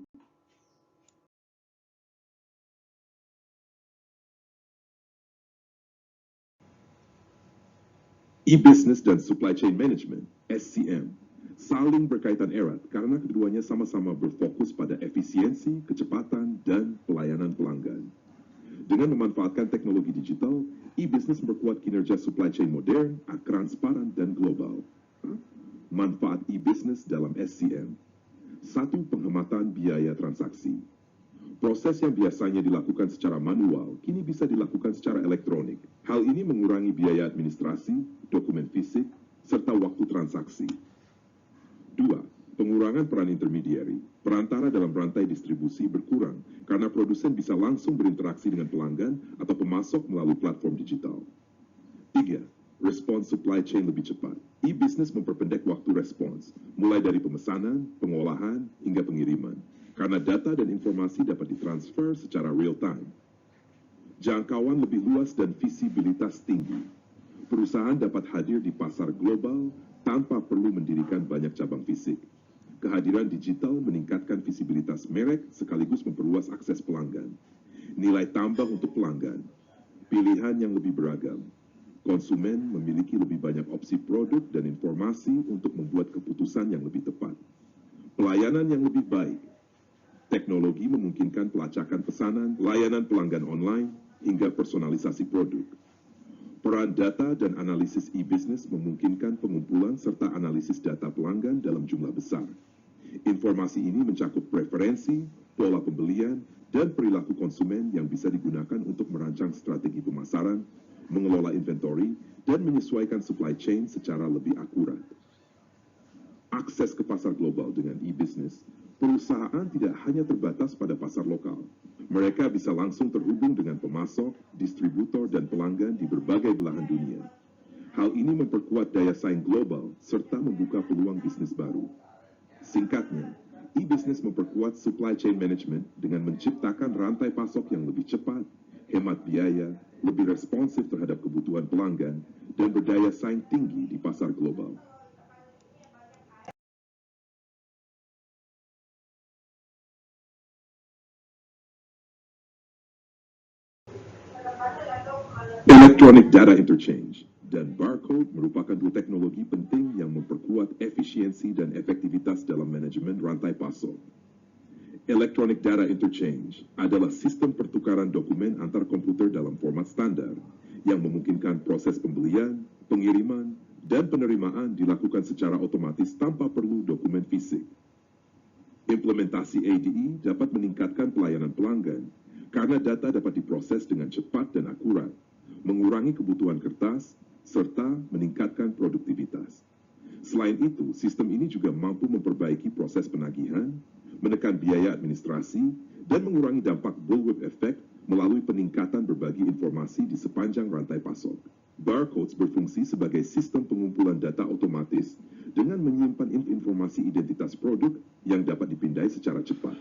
[SPEAKER 1] E-business dan supply chain management, SCM, saling berkaitan erat karena keduanya sama-sama berfokus pada efisiensi, kecepatan, dan pelayanan pelanggan. Dengan memanfaatkan teknologi digital, e-business memperkuat kinerja supply chain modern, transparan, dan global. Manfaat e-business dalam SCM. 1. Penghematan biaya transaksi. Proses yang biasanya dilakukan secara manual, kini bisa dilakukan secara elektronik. Hal ini mengurangi biaya administrasi, dokumen fisik, serta waktu transaksi. 2. Pengurangan peran intermediary. Perantara dalam rantai distribusi berkurang karena produsen bisa langsung berinteraksi dengan pelanggan atau pemasok melalui platform digital. 3. Respons supply chain lebih cepat. E-business memperpendek waktu respons, mulai dari pemesanan, pengolahan, hingga pengiriman, karena data dan informasi dapat ditransfer secara real-time. Jangkauan lebih luas dan visibilitas tinggi. Perusahaan dapat hadir di pasar global tanpa perlu mendirikan banyak cabang fisik. Kehadiran digital meningkatkan visibilitas merek sekaligus memperluas akses pelanggan. Nilai tambah untuk pelanggan. Pilihan yang lebih beragam. Konsumen memiliki lebih banyak opsi produk dan informasi untuk membuat keputusan yang lebih tepat. Pelayanan yang lebih baik. Teknologi memungkinkan pelacakan pesanan, layanan pelanggan online, hingga personalisasi produk. Peran data dan analisis e-business memungkinkan pengumpulan serta analisis data pelanggan dalam jumlah besar. Informasi ini mencakup preferensi, pola pembelian, dan perilaku konsumen yang bisa digunakan untuk merancang strategi pemasaran, mengelola inventory, dan menyesuaikan supply chain secara lebih akurat. Akses ke pasar global dengan e-business, perusahaan tidak hanya terbatas pada pasar lokal. Mereka bisa langsung terhubung dengan pemasok, distributor, dan pelanggan di berbagai belahan dunia. Hal ini memperkuat daya saing global serta membuka peluang bisnis baru. Singkatnya, e-business memperkuat supply chain management dengan menciptakan rantai pasok yang lebih cepat, hemat biaya, lebih responsif terhadap kebutuhan pelanggan, dan berdaya saing tinggi di pasar global. Electronic Data Interchange dan barcode merupakan dua teknologi penting yang memperkuat efisiensi dan efektivitas dalam manajemen rantai pasok. Electronic Data Interchange adalah sistem pertukaran dokumen antar komputer dalam format standar yang memungkinkan proses pembelian, pengiriman, dan penerimaan dilakukan secara otomatis tanpa perlu dokumen fisik. Implementasi ADE dapat meningkatkan pelayanan pelanggan karena data dapat diproses dengan cepat dan akurat, mengurangi kebutuhan kertas, serta meningkatkan produktivitas. Selain itu, sistem ini juga mampu memperbaiki proses penagihan, menekan biaya administrasi, dan mengurangi dampak bullwhip effect melalui peningkatan berbagi informasi di sepanjang rantai pasok. Barcodes berfungsi sebagai sistem pengumpulan data otomatis dengan menyimpan informasi identitas produk yang dapat dipindai secara cepat.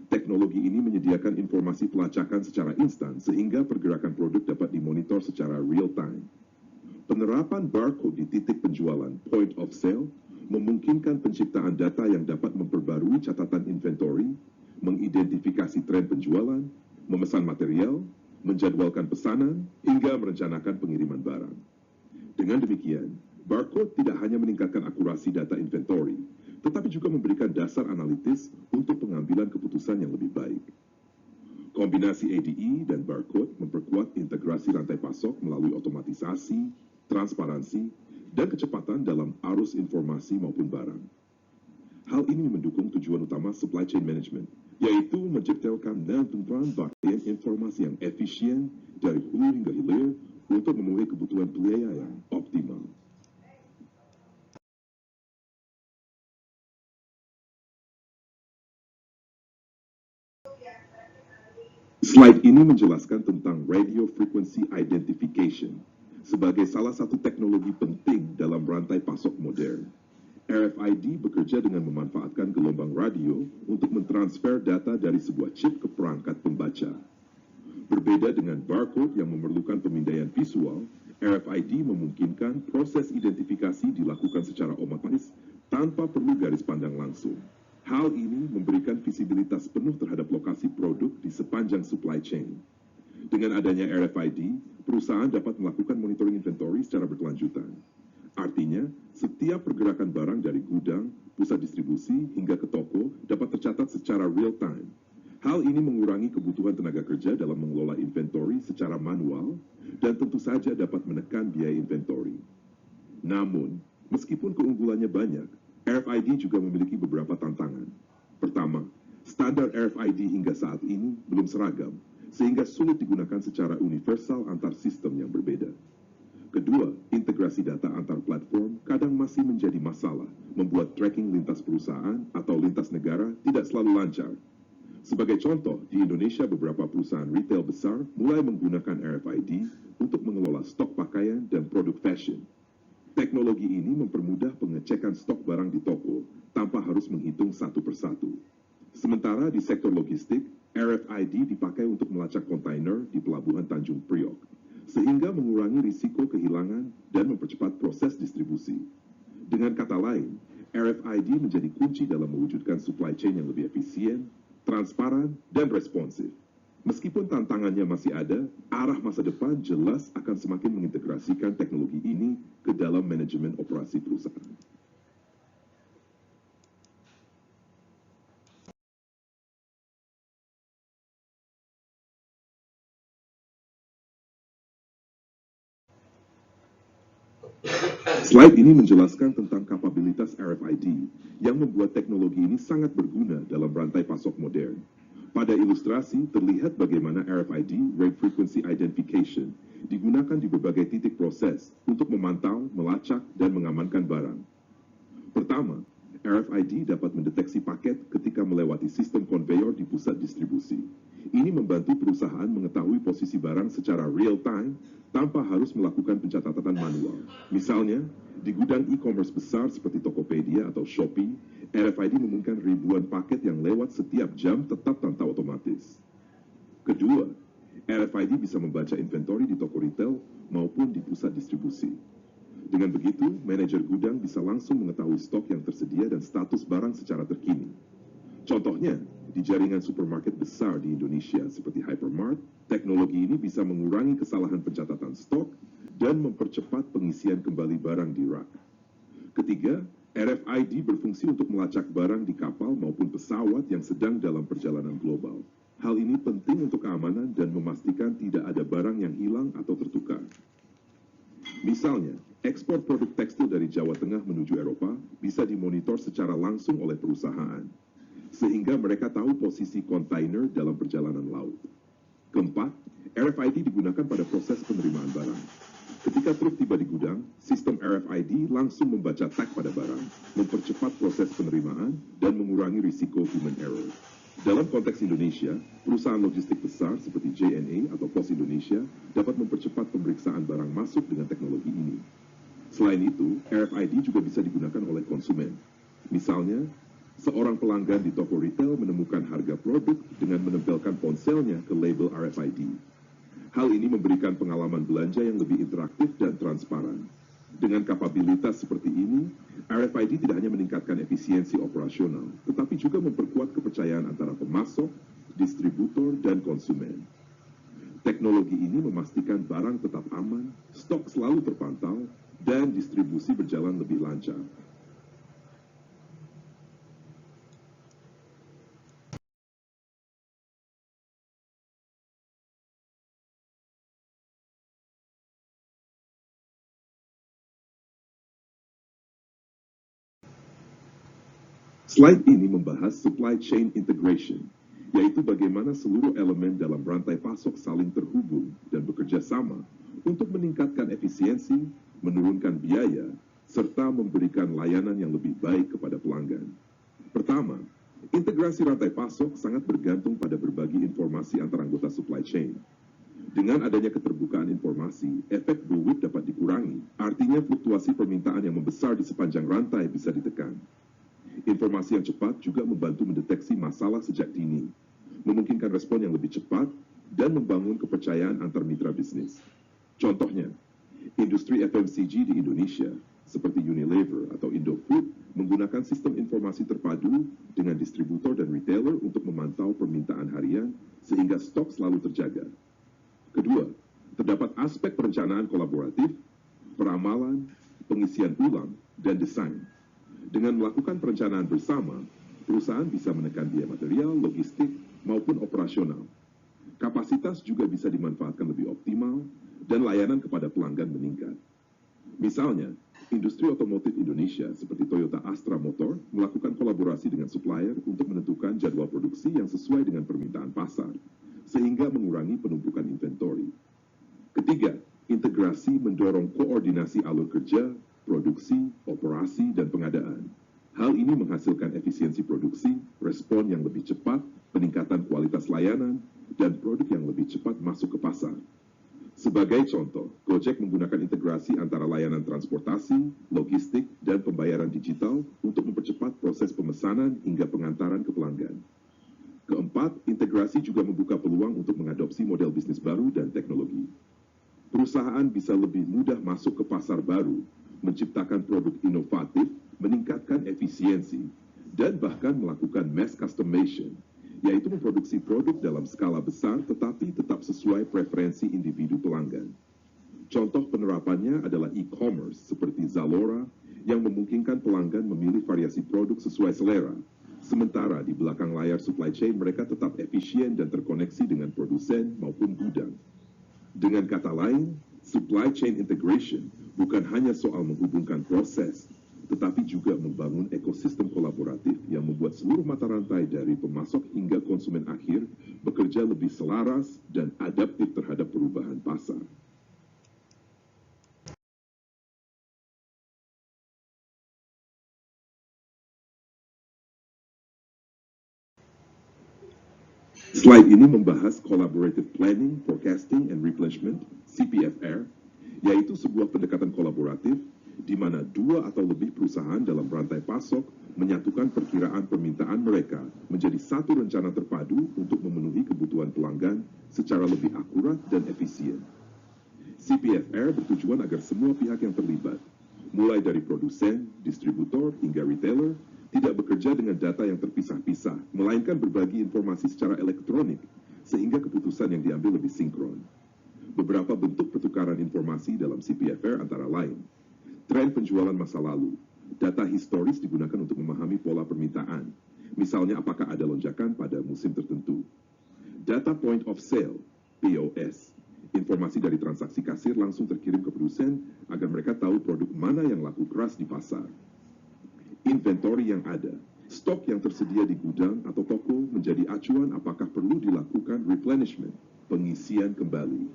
[SPEAKER 1] Teknologi ini menyediakan informasi pelacakan secara instan sehingga pergerakan produk dapat dimonitor secara real-time. Penerapan barcode di titik penjualan point of sale memungkinkan penciptaan data yang dapat memperbarui catatan inventory, mengidentifikasi tren penjualan, memesan material, menjadwalkan pesanan, hingga merencanakan pengiriman barang. Dengan demikian, barcode tidak hanya meningkatkan akurasi data inventory, tetapi juga memberikan dasar analitis untuk pengambilan keputusan yang lebih baik. Kombinasi ADE dan barcode memperkuat integrasi rantai pasok melalui otomatisasi, transparansi, dan kecepatan dalam arus informasi maupun barang. Hal ini mendukung tujuan utama supply chain management, yaitu menciptakan dan penerapan informasi yang efisien dari hulu hingga hilir untuk memenuhi kebutuhan biaya yang optimal. Slide ini menjelaskan tentang radio frequency identification sebagai salah satu teknologi penting dalam rantai pasok modern. RFID bekerja dengan memanfaatkan gelombang radio untuk mentransfer data dari sebuah chip ke perangkat pembaca. Berbeda dengan barcode yang memerlukan pemindaian visual, RFID memungkinkan proses identifikasi dilakukan secara otomatis tanpa perlu garis pandang langsung. Hal ini memberikan visibilitas penuh terhadap lokasi produk di sepanjang supply chain. Dengan adanya RFID, perusahaan dapat melakukan monitoring inventory secara berkelanjutan. Artinya, setiap pergerakan barang dari gudang, pusat distribusi, hingga ke toko dapat tercatat secara real-time. Hal ini mengurangi kebutuhan tenaga kerja dalam mengelola inventory secara manual dan tentu saja dapat menekan biaya inventory. Namun, meskipun keunggulannya banyak, RFID juga memiliki beberapa tantangan. Pertama, standar RFID hingga saat ini belum seragam, sehingga sulit digunakan secara universal antar sistem yang berbeda. Kedua, integrasi data antar platform kadang masih menjadi masalah, membuat tracking lintas perusahaan atau lintas negara tidak selalu lancar. Sebagai contoh, di Indonesia beberapa perusahaan retail besar mulai menggunakan RFID untuk mengelola stok pakaian dan produk fashion. Teknologi ini mempermudah pengecekan stok barang di toko tanpa harus menghitung satu persatu. Sementara di sektor logistik, RFID dipakai untuk melacak kontainer di Pelabuhan Tanjung Priok, sehingga mengurangi risiko kehilangan dan mempercepat proses distribusi. Dengan kata lain, RFID menjadi kunci dalam mewujudkan supply chain yang lebih efisien, transparan, dan responsif. Meskipun tantangannya masih ada, arah masa depan jelas akan semakin mengintegrasikan teknologi ini ke dalam manajemen operasi perusahaan. Slide ini menjelaskan tentang kapabilitas RFID yang membuat teknologi ini sangat berguna dalam rantai pasok modern. Pada ilustrasi, terlihat bagaimana RFID, Rate Frequency Identification, digunakan di berbagai titik proses untuk memantau, melacak, dan mengamankan barang. Pertama, RFID dapat mendeteksi paket ketika melewati sistem konveyor di pusat distribusi. Ini membantu perusahaan mengetahui posisi barang secara real-time tanpa harus melakukan pencatatan manual. Misalnya, di gudang e-commerce besar seperti Tokopedia atau Shopee, RFID memungkinkan ribuan paket yang lewat setiap jam tetap tanpa otomatis. Kedua, RFID bisa membaca inventory di toko retail maupun di pusat distribusi. Dengan begitu, manajer gudang bisa langsung mengetahui stok yang tersedia dan status barang secara terkini. Contohnya, di jaringan supermarket besar di Indonesia seperti Hypermart, teknologi ini bisa mengurangi kesalahan pencatatan stok dan mempercepat pengisian kembali barang di rak. Ketiga, RFID berfungsi untuk melacak barang di kapal maupun pesawat yang sedang dalam perjalanan global. Hal ini penting untuk keamanan dan memastikan tidak ada barang yang hilang atau tertukar. Misalnya, ekspor produk tekstil dari Jawa Tengah menuju Eropa bisa dimonitor secara langsung oleh perusahaan, sehingga mereka tahu posisi kontainer dalam perjalanan laut. Keempat, RFID digunakan pada proses penerimaan barang. Ketika truk tiba di gudang, sistem RFID langsung membaca tag pada barang, mempercepat proses penerimaan, dan mengurangi risiko human error. Dalam konteks Indonesia, perusahaan logistik besar seperti JNE atau Pos Indonesia dapat mempercepat pemeriksaan barang masuk dengan teknologi ini. Selain itu, RFID juga bisa digunakan oleh konsumen. Misalnya, seorang pelanggan di toko retail menemukan harga produk dengan menempelkan ponselnya ke label RFID. Hal ini memberikan pengalaman belanja yang lebih interaktif dan transparan. Dengan kapabilitas seperti ini, RFID tidak hanya meningkatkan efisiensi operasional, tetapi juga memperkuat kepercayaan antara pemasok, distributor, dan konsumen. Teknologi ini memastikan barang tetap aman, stok selalu terpantau, dan distribusi berjalan lebih lancar. Slide ini membahas supply chain integration, yaitu bagaimana seluruh elemen dalam rantai pasok saling terhubung dan bekerja sama untuk meningkatkan efisiensi, menurunkan biaya, serta memberikan layanan yang lebih baik kepada pelanggan. Pertama, integrasi rantai pasok sangat bergantung pada berbagi informasi antar anggota supply chain. Dengan adanya keterbukaan informasi, efek bullwhip dapat dikurangi, artinya fluktuasi permintaan yang membesar di sepanjang rantai bisa ditekan. Informasi yang cepat juga membantu mendeteksi masalah sejak dini, memungkinkan respon yang lebih cepat, dan membangun kepercayaan antar mitra bisnis. Contohnya, industri FMCG di Indonesia, seperti Unilever atau Indofood, menggunakan sistem informasi terpadu dengan distributor dan retailer untuk memantau permintaan harian sehingga stok selalu terjaga. Kedua, terdapat aspek perencanaan kolaboratif, peramalan, pengisian ulang, dan desain. Dengan melakukan perencanaan bersama, perusahaan bisa menekan biaya material, logistik, maupun operasional. Kapasitas juga bisa dimanfaatkan lebih optimal, dan layanan kepada pelanggan meningkat. Misalnya, industri otomotif Indonesia seperti Toyota Astra Motor melakukan kolaborasi dengan supplier untuk menentukan jadwal produksi yang sesuai dengan permintaan pasar, sehingga mengurangi penumpukan inventory. Ketiga, integrasi mendorong koordinasi alur kerja, produksi, operasi, dan pengadaan. Hal ini menghasilkan efisiensi produksi, respon yang lebih cepat, peningkatan kualitas layanan, dan produk yang lebih cepat masuk ke pasar. Sebagai contoh, Gojek menggunakan integrasi antara layanan transportasi, logistik, dan pembayaran digital untuk mempercepat proses pemesanan hingga pengantaran ke pelanggan. Keempat, integrasi juga membuka peluang untuk mengadopsi model bisnis baru dan teknologi. Perusahaan bisa lebih mudah masuk ke pasar baru, menciptakan produk inovatif, meningkatkan efisiensi, dan bahkan melakukan mass customization yaitu memproduksi produk dalam skala besar tetapi tetap sesuai preferensi individu pelanggan. Contoh penerapannya adalah e-commerce seperti Zalora yang memungkinkan pelanggan memilih variasi produk sesuai selera. Sementara di belakang layar supply chain mereka tetap efisien dan terkoneksi dengan produsen maupun gudang. Dengan kata lain, supply chain integration bukan hanya soal menghubungkan proses, tetapi juga membangun ekosistem kolaboratif yang membuat seluruh mata rantai dari pemasok hingga konsumen akhir bekerja lebih selaras dan adaptif terhadap perubahan pasar. Slide ini membahas Collaborative Planning, Forecasting, and Replenishment, CPFR, yaitu sebuah pendekatan kolaboratif di mana dua atau lebih perusahaan dalam rantai pasok menyatukan perkiraan permintaan mereka menjadi satu rencana terpadu untuk memenuhi kebutuhan pelanggan secara lebih akurat dan efisien. CPFR bertujuan agar semua pihak yang terlibat, mulai dari produsen, distributor, hingga retailer, tidak bekerja dengan data yang terpisah-pisah, melainkan berbagi informasi secara elektronik, sehingga keputusan yang diambil lebih sinkron. Beberapa bentuk pertukaran informasi dalam CPFR antara lain, tren penjualan masa lalu, data historis digunakan untuk memahami pola permintaan, misalnya apakah ada lonjakan pada musim tertentu. Data point of sale, POS, informasi dari transaksi kasir langsung terkirim ke produsen agar mereka tahu produk mana yang laku keras di pasar. Inventory yang ada, stok yang tersedia di gudang atau toko menjadi acuan apakah perlu dilakukan replenishment, pengisian kembali.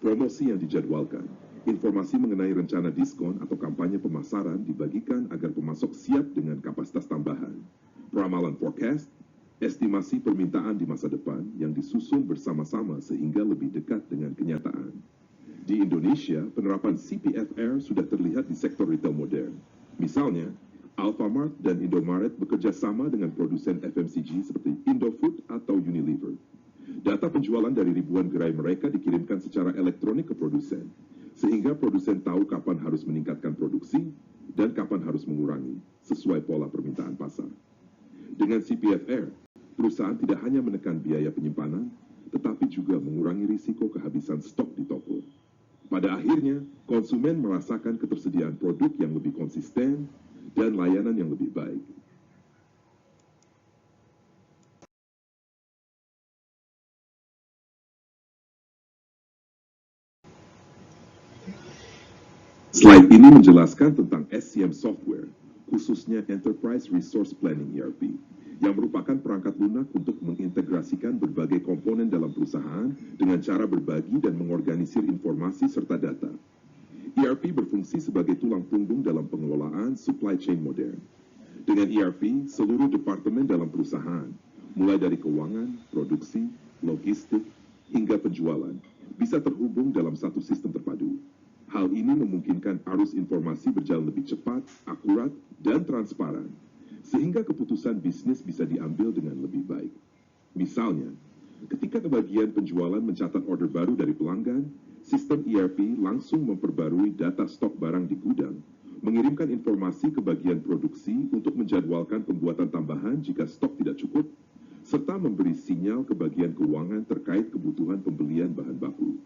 [SPEAKER 1] Promosi yang dijadwalkan, informasi mengenai rencana diskon atau kampanye pemasaran dibagikan agar pemasok siap dengan kapasitas tambahan. Ramalan forecast, estimasi permintaan di masa depan yang disusun bersama-sama sehingga lebih dekat dengan kenyataan. Di Indonesia, penerapan CPFR sudah terlihat di sektor retail modern. Misalnya, Alfamart dan Indomaret bekerja sama dengan produsen FMCG seperti Indofood atau Unilever. Data penjualan dari ribuan gerai mereka dikirimkan secara elektronik ke produsen, sehingga produsen tahu kapan harus meningkatkan produksi dan kapan harus mengurangi, sesuai pola permintaan pasar. Dengan CPFR, perusahaan tidak hanya menekan biaya penyimpanan, tetapi juga mengurangi risiko kehabisan stok di toko. Pada akhirnya, konsumen merasakan ketersediaan produk yang lebih konsisten dan layanan yang lebih baik. Slide ini menjelaskan tentang SCM software, khususnya Enterprise Resource Planning ERP, yang merupakan perangkat lunak untuk mengintegrasikan berbagai komponen dalam perusahaan dengan cara berbagi dan mengorganisir informasi serta data. ERP berfungsi sebagai tulang punggung dalam pengelolaan supply chain modern. Dengan ERP, seluruh departemen dalam perusahaan, mulai dari keuangan, produksi, logistik, hingga penjualan, bisa terhubung dalam satu sistem terpadu. Hal ini memungkinkan arus informasi berjalan lebih cepat, akurat, dan transparan, sehingga keputusan bisnis bisa diambil dengan lebih baik. Misalnya, ketika kebagian penjualan mencatat order baru dari pelanggan, sistem ERP langsung memperbarui data stok barang di gudang, mengirimkan informasi ke bagian produksi untuk menjadwalkan pembuatan tambahan jika stok tidak cukup, serta memberi sinyal ke bagian keuangan terkait kebutuhan pembelian bahan baku.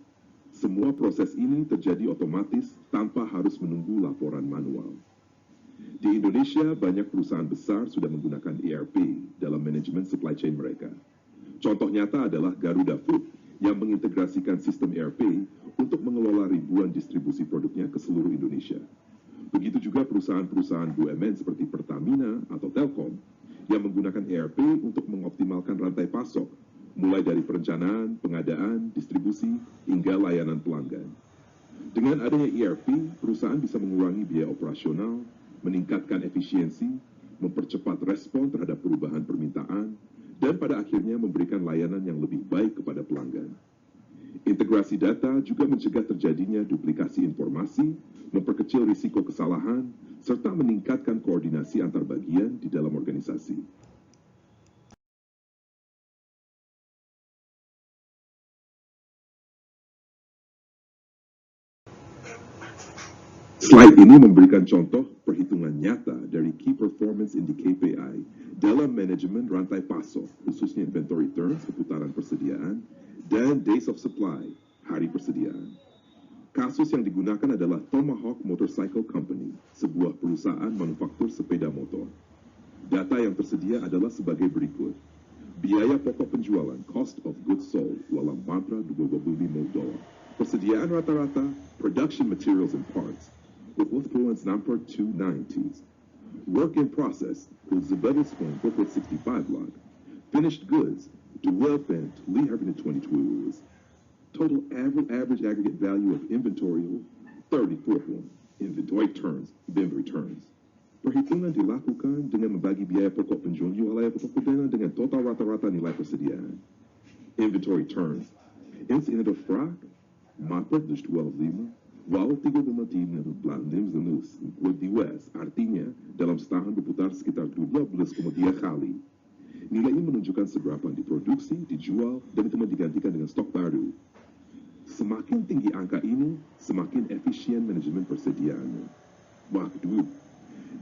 [SPEAKER 1] Semua proses ini terjadi otomatis tanpa harus menunggu laporan manual. Di Indonesia, banyak perusahaan besar sudah menggunakan ERP dalam manajemen supply chain mereka. Contoh nyata adalah Garuda Food yang mengintegrasikan sistem ERP untuk mengelola ribuan distribusi produknya ke seluruh Indonesia. Begitu juga perusahaan-perusahaan BUMN seperti Pertamina atau Telkom yang menggunakan ERP untuk mengoptimalkan rantai pasok, mulai dari perencanaan, pengadaan, distribusi, hingga layanan pelanggan. Dengan adanya ERP, perusahaan bisa mengurangi biaya operasional, meningkatkan efisiensi, mempercepat respon terhadap perubahan permintaan, dan pada akhirnya memberikan layanan yang lebih baik kepada pelanggan. Integrasi data juga mencegah terjadinya duplikasi informasi, memperkecil risiko kesalahan, serta meningkatkan koordinasi antar bagian di dalam organisasi. Slide ini memberikan contoh perhitungan nyata dari Key Performance Indicator KPI dalam manajemen rantai pasok, khususnya inventory turns, keputaran persediaan, dan days of supply, hari persediaan. Kasus yang digunakan adalah Tomahawk Motorcycle Company, sebuah perusahaan manufaktur sepeda motor. Data yang tersedia adalah sebagai berikut. Biaya pokok penjualan, cost of goods sold, dalam mantra $25. Persediaan rata-rata, production materials and parts, with fluence number 290s. Work in process, with Zebedes point 4.65 lot. Finished goods, 12 2022. Total average aggregate value of inventory, 34 point. Inventory turns. Perhitungan dilakukan dengan membagi biaya pokok penjualan dengan total rata-rata nilai persediaan. Inventory turns. Incident of fraud, mapat dus 12.5, walau 3,3 di West, artinya dalam setahun berputar sekitar 12,3 kali. Nilai ini menunjukkan seberapa diproduksi, dijual, dan itu digantikan dengan stok baru. Semakin tinggi angka ini, semakin efisien manajemen persediaannya. Waktu,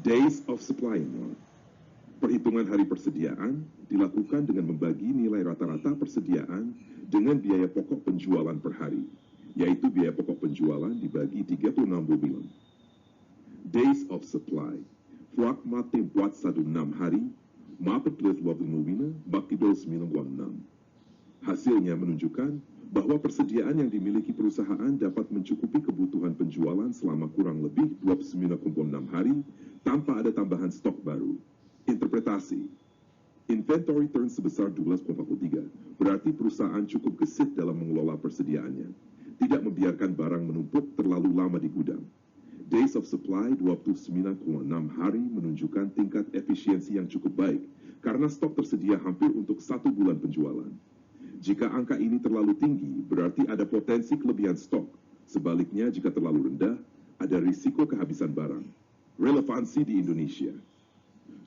[SPEAKER 1] days of supply. Perhitungan hari persediaan dilakukan dengan membagi nilai rata-rata persediaan dengan biaya pokok penjualan per hari, yaitu biaya pokok penjualan dibagi 36 bulan. Days of supply. Fuak mate buat 16 hari, mapat 25 baki 26. Hasilnya menunjukkan bahwa persediaan yang dimiliki perusahaan dapat mencukupi kebutuhan penjualan selama kurang lebih 29,6 hari tanpa ada tambahan stok baru. Interpretasi. Inventory turn sebesar 12,43 berarti perusahaan cukup gesit dalam mengelola persediaannya, tidak membiarkan barang menumpuk terlalu lama di gudang. Days of supply 29,6 hari menunjukkan tingkat efisiensi yang cukup baik karena stok tersedia hampir untuk 1 bulan penjualan. Jika angka ini terlalu tinggi, berarti ada potensi kelebihan stok. Sebaliknya, jika terlalu rendah, ada risiko kehabisan barang. Relevansi di Indonesia.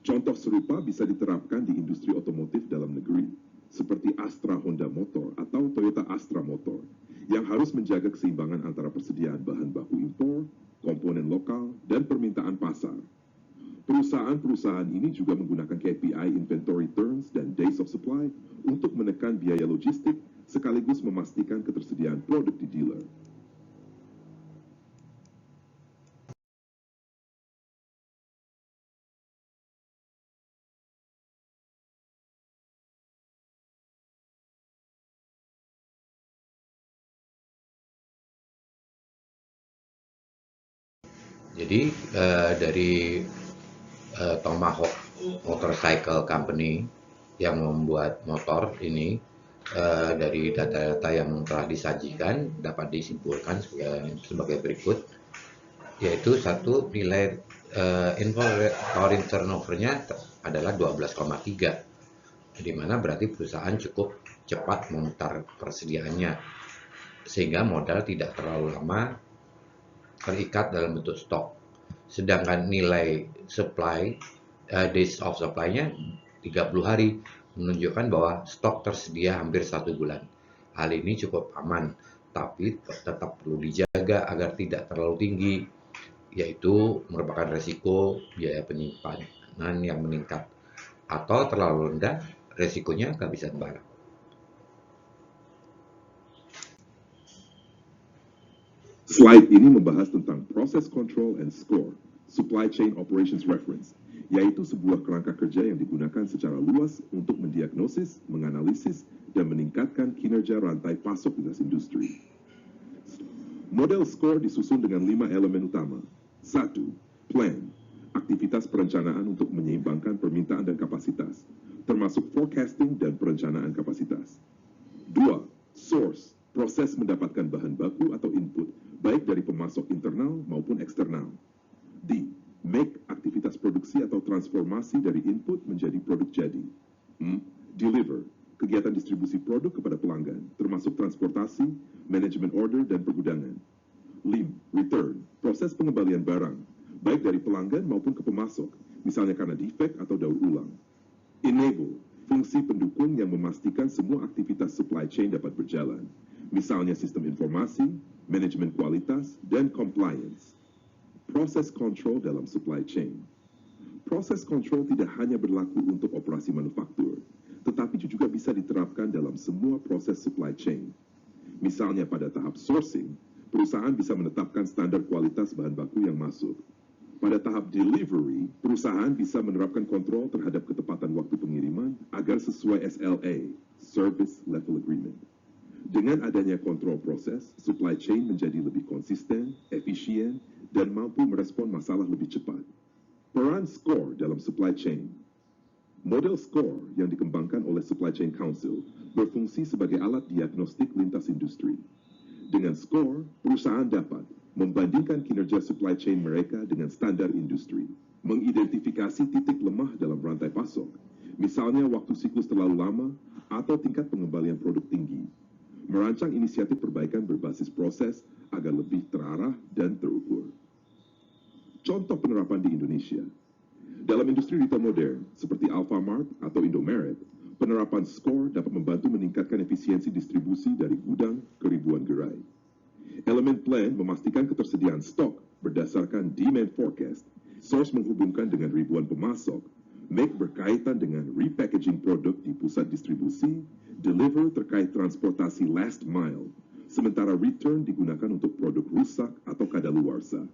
[SPEAKER 1] Contoh serupa bisa diterapkan di industri otomotif dalam negeri, seperti Astra Honda Motor atau Toyota Astra Motor, yang harus menjaga keseimbangan antara persediaan bahan baku impor, komponen lokal, dan permintaan pasar. Perusahaan-perusahaan ini juga menggunakan KPI inventory turns dan days of supply untuk menekan biaya logistik sekaligus memastikan ketersediaan produk di dealer.
[SPEAKER 2] Jadi dari Tomahawk Motorcycle Company yang membuat motor ini, dari data-data yang telah disajikan dapat disimpulkan sebagai berikut, yaitu satu, nilai inventory turnover-nya adalah 12,3, di mana berarti perusahaan cukup cepat memutar persediaannya sehingga modal tidak terlalu lama terikat dalam bentuk stok. Sedangkan nilai supply, days of supply-nya 30 hari, menunjukkan bahwa stok tersedia hampir 1 bulan. Hal ini cukup aman, tapi tetap perlu dijaga agar tidak terlalu tinggi, yaitu merupakan resiko biaya penyimpanan yang meningkat, atau terlalu rendah, resikonya kehabisan barang.
[SPEAKER 1] Slide ini membahas tentang Process Control and Score, Supply Chain Operations Reference, yaitu sebuah kerangka kerja yang digunakan secara luas untuk mendiagnosis, menganalisis, dan meningkatkan kinerja rantai pasok lintas industri. Model SCORE disusun dengan 5 elemen utama. 1. Plan, aktivitas perencanaan untuk menyeimbangkan permintaan dan kapasitas, termasuk forecasting dan perencanaan kapasitas. 2. Source, proses mendapatkan bahan baku atau input, baik dari pemasok internal maupun eksternal. D. Make, aktivitas produksi atau transformasi dari input menjadi produk jadi. Deliver, kegiatan distribusi produk kepada pelanggan, termasuk transportasi, manajemen order, dan pergudangan. Lim, return, proses pengembalian barang, baik dari pelanggan maupun ke pemasok, misalnya karena defect atau daur ulang. Enable, fungsi pendukung yang memastikan semua aktivitas supply chain dapat berjalan, misalnya sistem informasi, manajemen kualitas, dan compliance. Proses control dalam supply chain. Proses control tidak hanya berlaku untuk operasi manufaktur, tetapi juga bisa diterapkan dalam semua proses supply chain. Misalnya pada tahap sourcing, perusahaan bisa menetapkan standar kualitas bahan baku yang masuk. Pada tahap delivery, perusahaan bisa menerapkan kontrol terhadap ketepatan waktu pengiriman agar sesuai SLA, Service Level Agreement. Dengan adanya kontrol proses, supply chain menjadi lebih konsisten, efisien, dan mampu merespon masalah lebih cepat. Peran SCORE dalam supply chain. Model SCORE yang dikembangkan oleh Supply Chain Council berfungsi sebagai alat diagnostik lintas industri. Dengan SCORE, perusahaan dapat membandingkan kinerja supply chain mereka dengan standar industri, mengidentifikasi titik lemah dalam rantai pasok, misalnya waktu siklus terlalu lama atau tingkat pengembalian produk tinggi, merancang inisiatif perbaikan berbasis proses agar lebih terarah dan terukur. Contoh penerapan di Indonesia. Dalam industri retail modern, seperti Alfamart atau Indomaret, penerapan SCORE dapat membantu meningkatkan efisiensi distribusi dari gudang ke ribuan gerai. Elemen plan memastikan ketersediaan stok berdasarkan demand forecast. Source menghubungkan dengan ribuan pemasok. Make berkaitan dengan repackaging produk di pusat distribusi. Deliver terkait transportasi last mile. Sementara return digunakan untuk produk rusak atau kadaluarsa.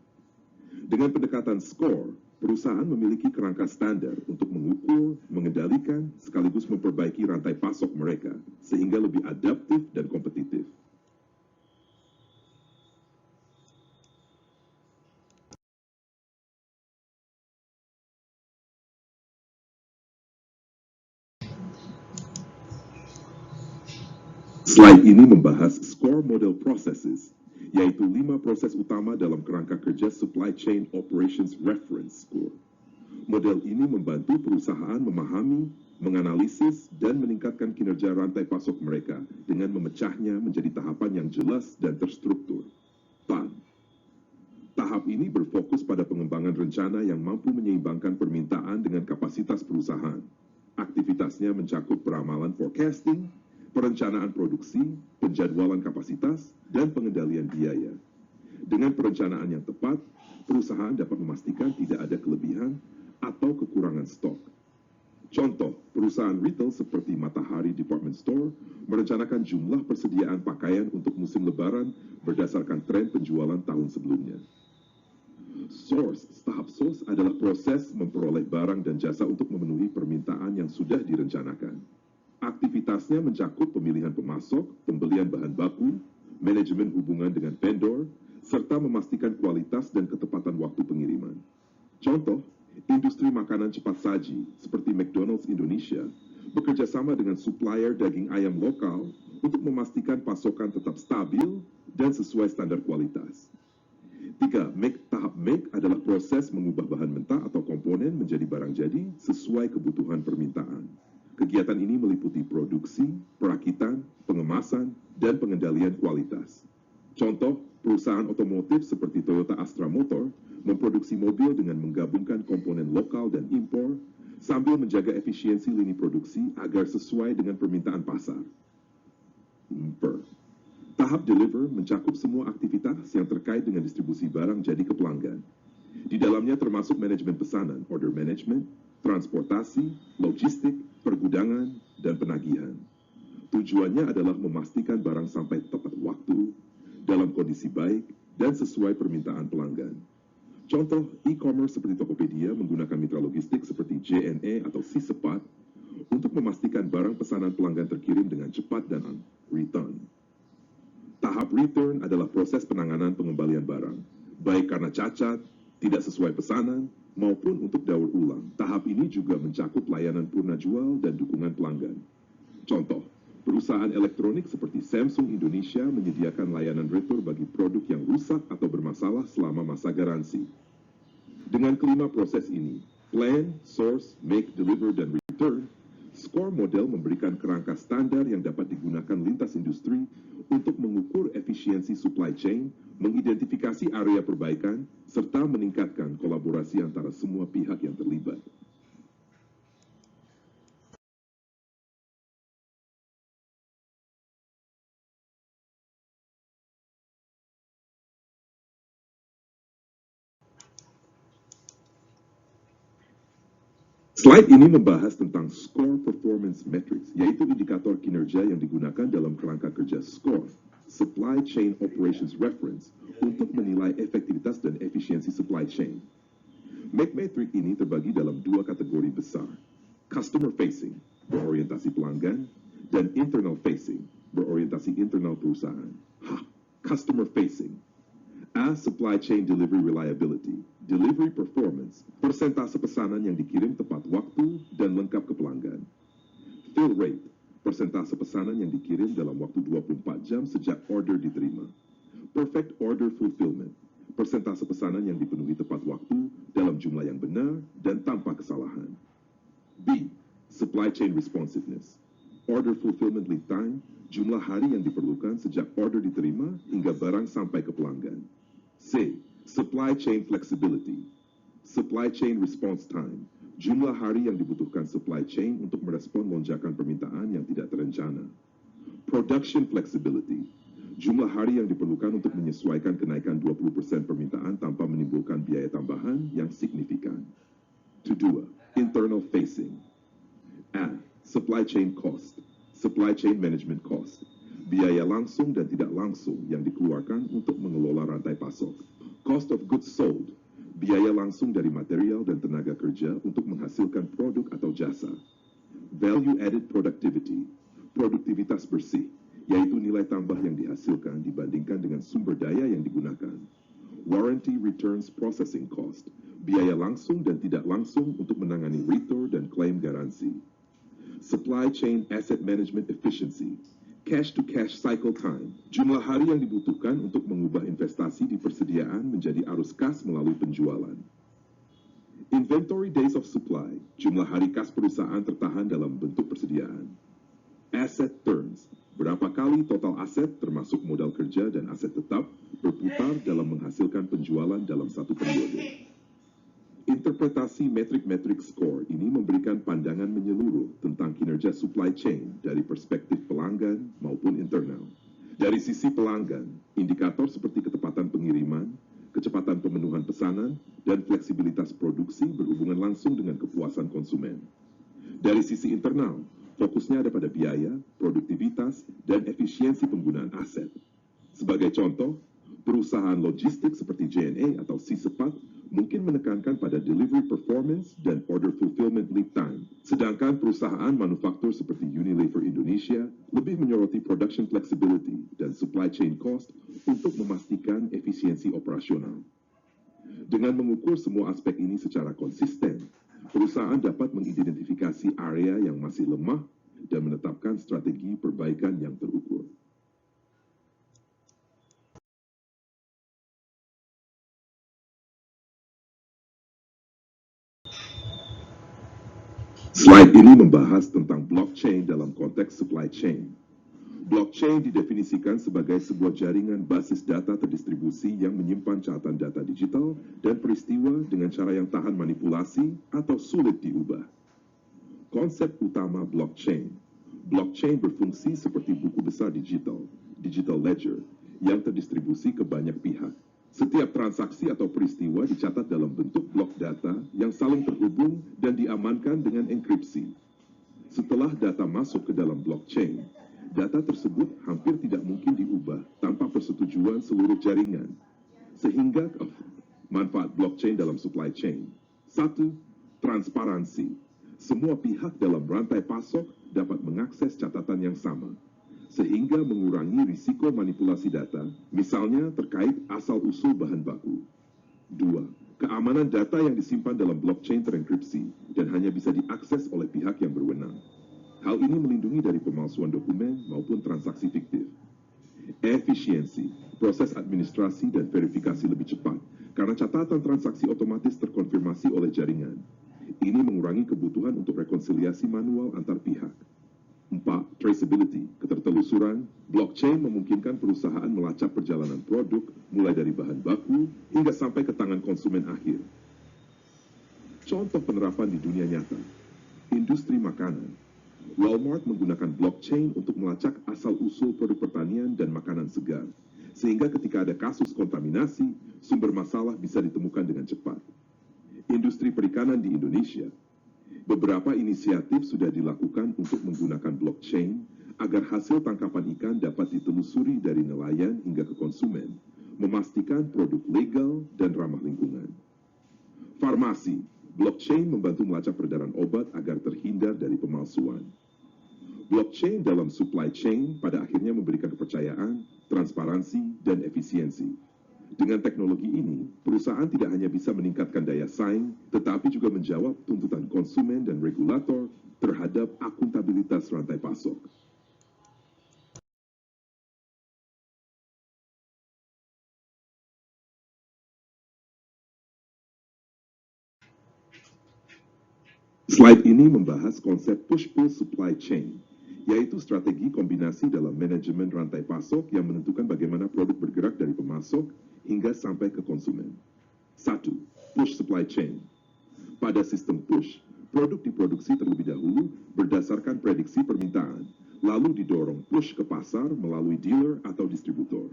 [SPEAKER 1] Dengan pendekatan SCORE, perusahaan memiliki kerangka standar untuk mengukur, mengendalikan, sekaligus memperbaiki rantai pasok mereka, sehingga lebih adaptif dan kompetitif. Slide ini membahas SCORE Model Processes, yaitu 5 proses utama dalam kerangka kerja Supply Chain Operations Reference Score. Model ini membantu perusahaan memahami, menganalisis, dan meningkatkan kinerja rantai pasok mereka dengan memecahnya menjadi tahapan yang jelas dan terstruktur. PAN. Tahap ini berfokus pada pengembangan rencana yang mampu menyeimbangkan permintaan dengan kapasitas perusahaan. Aktivitasnya mencakup peramalan forecasting, perencanaan produksi, penjadwalan kapasitas, dan pengendalian biaya. Dengan perencanaan yang tepat, perusahaan dapat memastikan tidak ada kelebihan atau kekurangan stok. Contoh, perusahaan retail seperti Matahari Department Store merencanakan jumlah persediaan pakaian untuk musim lebaran berdasarkan tren penjualan tahun sebelumnya. Tahap source adalah proses memperoleh barang dan jasa untuk memenuhi permintaan yang sudah direncanakan. Aktivitasnya mencakup pemilihan pemasok, pembelian bahan baku, manajemen hubungan dengan vendor, serta memastikan kualitas dan ketepatan waktu pengiriman. Contoh, industri makanan cepat saji seperti McDonald's Indonesia bekerja sama dengan supplier daging ayam lokal untuk memastikan pasokan tetap stabil dan sesuai standar kualitas. 3. Tahap make adalah proses mengubah bahan mentah atau komponen menjadi barang jadi sesuai kebutuhan permintaan. Kegiatan ini meliputi produksi, perakitan, pengemasan, dan pengendalian kualitas. Contoh, perusahaan otomotif seperti Toyota Astra Motor memproduksi mobil dengan menggabungkan komponen lokal dan impor sambil menjaga efisiensi lini produksi agar sesuai dengan permintaan pasar. Tahap deliver mencakup semua aktivitas yang terkait dengan distribusi barang jadi ke pelanggan. Di dalamnya termasuk manajemen pesanan, order management, transportasi, logistik, pergudangan, dan penagihan. Tujuannya adalah memastikan barang sampai tepat waktu, dalam kondisi baik, dan sesuai permintaan pelanggan. Contoh, e-commerce seperti Tokopedia menggunakan mitra logistik seperti JNE atau Sisepat untuk memastikan barang pesanan pelanggan terkirim dengan cepat dan return. Tahap return adalah proses penanganan pengembalian barang, baik karena cacat, tidak sesuai pesanan, maupun untuk daur ulang. Tahap ini juga mencakup layanan purna jual dan dukungan pelanggan. Contoh, perusahaan elektronik seperti Samsung Indonesia menyediakan layanan retur bagi produk yang rusak atau bermasalah selama masa garansi. Dengan kelima proses ini, plan, source, make, deliver, dan return, SCORE model memberikan kerangka standar yang dapat digunakan lintas industri untuk mengukur efisiensi supply chain, mengidentifikasi area perbaikan, serta meningkatkan kolaborasi antara semua pihak yang terlibat. Slide ini membahas tentang Score Performance Metrics, yaitu indikator kinerja yang digunakan dalam kerangka kerja SCORE, Supply Chain Operations Reference, untuk menilai efektivitas dan efisiensi supply chain. MAC metric ini terbagi dalam dua kategori besar, Customer Facing, berorientasi pelanggan, dan Internal Facing, berorientasi internal perusahaan. Customer Facing. A. Supply Chain Delivery Reliability, Delivery Performance, persentase pesanan yang dikirim tepat waktu dan lengkap ke pelanggan. Fill Rate, persentase pesanan yang dikirim dalam waktu 24 jam sejak order diterima. Perfect Order Fulfillment, persentase pesanan yang dipenuhi tepat waktu dalam jumlah yang benar dan tanpa kesalahan. B. Supply Chain Responsiveness, Order Fulfillment Lead Time, jumlah hari yang diperlukan sejak order diterima hingga barang sampai ke pelanggan. C. Supply Chain Flexibility, Supply Chain Response Time, jumlah hari yang dibutuhkan supply chain untuk merespon lonjakan permintaan yang tidak terencana. Production Flexibility, jumlah hari yang diperlukan untuk menyesuaikan kenaikan 20% permintaan tanpa menimbulkan biaya tambahan yang signifikan. Kedua, Internal Facing. A. Supply Chain Cost, Supply Chain Management Cost, biaya langsung dan tidak langsung yang dikeluarkan untuk mengelola rantai pasok. Cost of Goods Sold, biaya langsung dari material dan tenaga kerja untuk menghasilkan produk atau jasa. Value Added Productivity, produktivitas bersih, yaitu nilai tambah yang dihasilkan dibandingkan dengan sumber daya yang digunakan. Warranty Returns Processing Cost, biaya langsung dan tidak langsung untuk menangani retur dan klaim garansi. Supply Chain Asset Management Efficiency, Cash to Cash Cycle Time, jumlah hari yang dibutuhkan untuk mengubah investasi di persediaan menjadi arus kas melalui penjualan. Inventory Days of Supply, jumlah hari kas perusahaan tertahan dalam bentuk persediaan. Asset Turns, berapa kali total aset termasuk modal kerja dan aset tetap berputar dalam menghasilkan penjualan dalam satu periode. Interpretasi metrik-metrik SCORE ini memberikan pandangan menyeluruh tentang kinerja supply chain dari perspektif pelanggan maupun internal. Dari sisi pelanggan, indikator seperti ketepatan pengiriman, kecepatan pemenuhan pesanan, dan fleksibilitas produksi berhubungan langsung dengan kepuasan konsumen. Dari sisi internal, fokusnya ada pada biaya, produktivitas, dan efisiensi penggunaan aset. Sebagai contoh, perusahaan logistik seperti JNE atau C-Sepat mungkin menekankan pada delivery performance dan order fulfillment lead time. Sedangkan perusahaan manufaktur seperti Unilever Indonesia lebih menyoroti production flexibility dan supply chain cost untuk memastikan efisiensi operasional. Dengan mengukur semua aspek ini secara konsisten, perusahaan dapat mengidentifikasi area yang masih lemah dan menetapkan strategi perbaikan yang terukur. Slide ini membahas tentang blockchain dalam konteks supply chain. Blockchain didefinisikan sebagai sebuah jaringan basis data terdistribusi yang menyimpan catatan data digital dan peristiwa dengan cara yang tahan manipulasi atau sulit diubah. Konsep utama blockchain. Blockchain berfungsi seperti buku besar digital, digital ledger, yang terdistribusi ke banyak pihak. Setiap transaksi atau peristiwa dicatat dalam bentuk blok data yang saling terhubung dan diamankan dengan enkripsi. Setelah data masuk ke dalam blockchain, data tersebut hampir tidak mungkin diubah tanpa persetujuan seluruh jaringan. Sehingga manfaat blockchain dalam supply chain. 1. Transparansi. Semua pihak dalam rantai pasok dapat mengakses catatan yang sama, sehingga mengurangi risiko manipulasi data, misalnya terkait asal-usul bahan baku. 2. Keamanan data yang disimpan dalam blockchain terenkripsi dan hanya bisa diakses oleh pihak yang berwenang. Hal ini melindungi dari pemalsuan dokumen maupun transaksi fiktif. Efisiensi, proses administrasi dan verifikasi lebih cepat, karena catatan transaksi otomatis terkonfirmasi oleh jaringan. Ini mengurangi kebutuhan untuk rekonsiliasi manual antar pihak. 4. Traceability, ketertelusuran. Blockchain memungkinkan perusahaan melacak perjalanan produk mulai dari bahan baku hingga sampai ke tangan konsumen akhir. Contoh penerapan di dunia nyata. Industri makanan. Walmart menggunakan blockchain untuk melacak asal-usul produk pertanian dan makanan segar, sehingga ketika ada kasus kontaminasi, sumber masalah bisa ditemukan dengan cepat. Industri perikanan di Indonesia. Beberapa inisiatif sudah dilakukan untuk menggunakan blockchain agar hasil tangkapan ikan dapat ditelusuri dari nelayan hingga ke konsumen, memastikan produk legal dan ramah lingkungan. Farmasi, blockchain membantu melacak peredaran obat agar terhindar dari pemalsuan. Blockchain dalam supply chain pada akhirnya memberikan kepercayaan, transparansi, dan efisiensi. Dengan teknologi ini, perusahaan tidak hanya bisa meningkatkan daya saing, tetapi juga menjawab tuntutan konsumen dan regulator terhadap akuntabilitas rantai pasok. Slide ini membahas konsep push-pull supply chain, yaitu strategi kombinasi dalam manajemen rantai pasok yang menentukan bagaimana produk bergerak dari pemasok hingga sampai ke konsumen. 1. Push supply chain. Pada sistem push, produk diproduksi terlebih dahulu berdasarkan prediksi permintaan, lalu didorong push ke pasar melalui dealer atau distributor.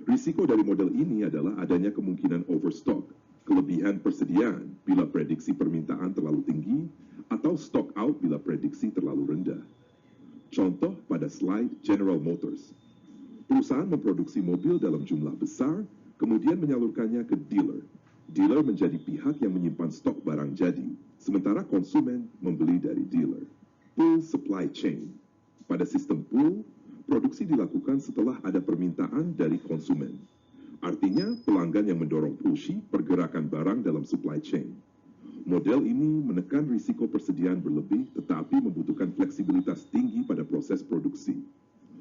[SPEAKER 1] Risiko dari model ini adalah adanya kemungkinan overstock, kelebihan persediaan bila prediksi permintaan terlalu tinggi, atau stock out bila prediksi terlalu rendah. Contoh pada slide General Motors. Perusahaan memproduksi mobil dalam jumlah besar, kemudian menyalurkannya ke dealer. Dealer menjadi pihak yang menyimpan stok barang jadi, sementara konsumen membeli dari dealer. Pull supply chain. Pada sistem pull, produksi dilakukan setelah ada permintaan dari konsumen. Artinya, pelanggan yang mendorong pushy pergerakan barang dalam supply chain. Model ini menekan risiko persediaan berlebih tetapi membutuhkan fleksibilitas tinggi pada proses produksi.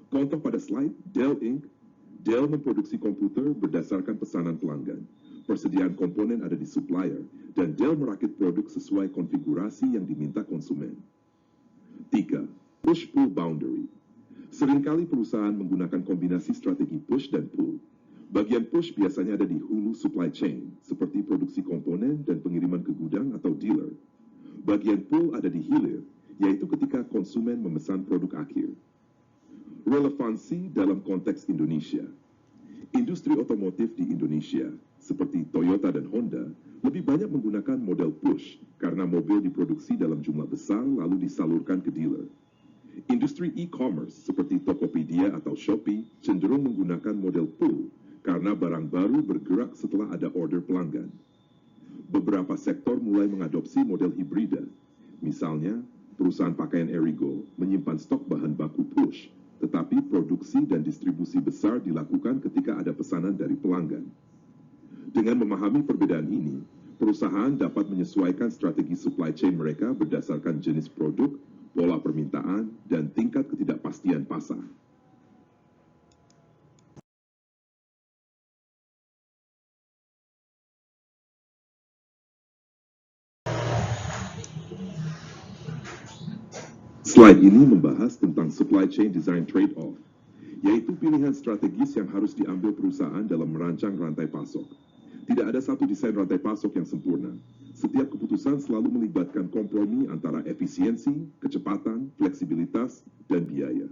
[SPEAKER 1] Contoh pada slide, Dell Inc. Dell memproduksi komputer berdasarkan pesanan pelanggan. Persediaan komponen ada di supplier, dan Dell merakit produk sesuai konfigurasi yang diminta konsumen. 3. Push-pull boundary. Seringkali perusahaan menggunakan kombinasi strategi push dan pull. Bagian push biasanya ada di hulu supply chain, seperti produksi komponen dan pengiriman ke gudang atau dealer. Bagian pull ada di hilir, yaitu ketika konsumen memesan produk akhir. Relevansi dalam konteks Indonesia. Industri otomotif di Indonesia, seperti Toyota dan Honda, lebih banyak menggunakan model push karena mobil diproduksi dalam jumlah besar lalu disalurkan ke dealer. Industri e-commerce seperti Tokopedia atau Shopee cenderung menggunakan model pull karena barang baru bergerak setelah ada order pelanggan. Beberapa sektor mulai mengadopsi model hibrida. Misalnya, perusahaan pakaian Erigo menyimpan stok bahan baku push, tetapi produksi dan distribusi besar dilakukan ketika ada pesanan dari pelanggan. Dengan memahami perbedaan ini, perusahaan dapat menyesuaikan strategi supply chain mereka berdasarkan jenis produk, pola permintaan, dan tingkat ketidakpastian pasar. Slide ini membahas tentang supply chain design trade-off, yaitu pilihan strategis yang harus diambil perusahaan dalam merancang rantai pasok. Tidak ada satu desain rantai pasok yang sempurna. Setiap keputusan selalu melibatkan kompromi antara efisiensi, kecepatan, fleksibilitas, dan biaya.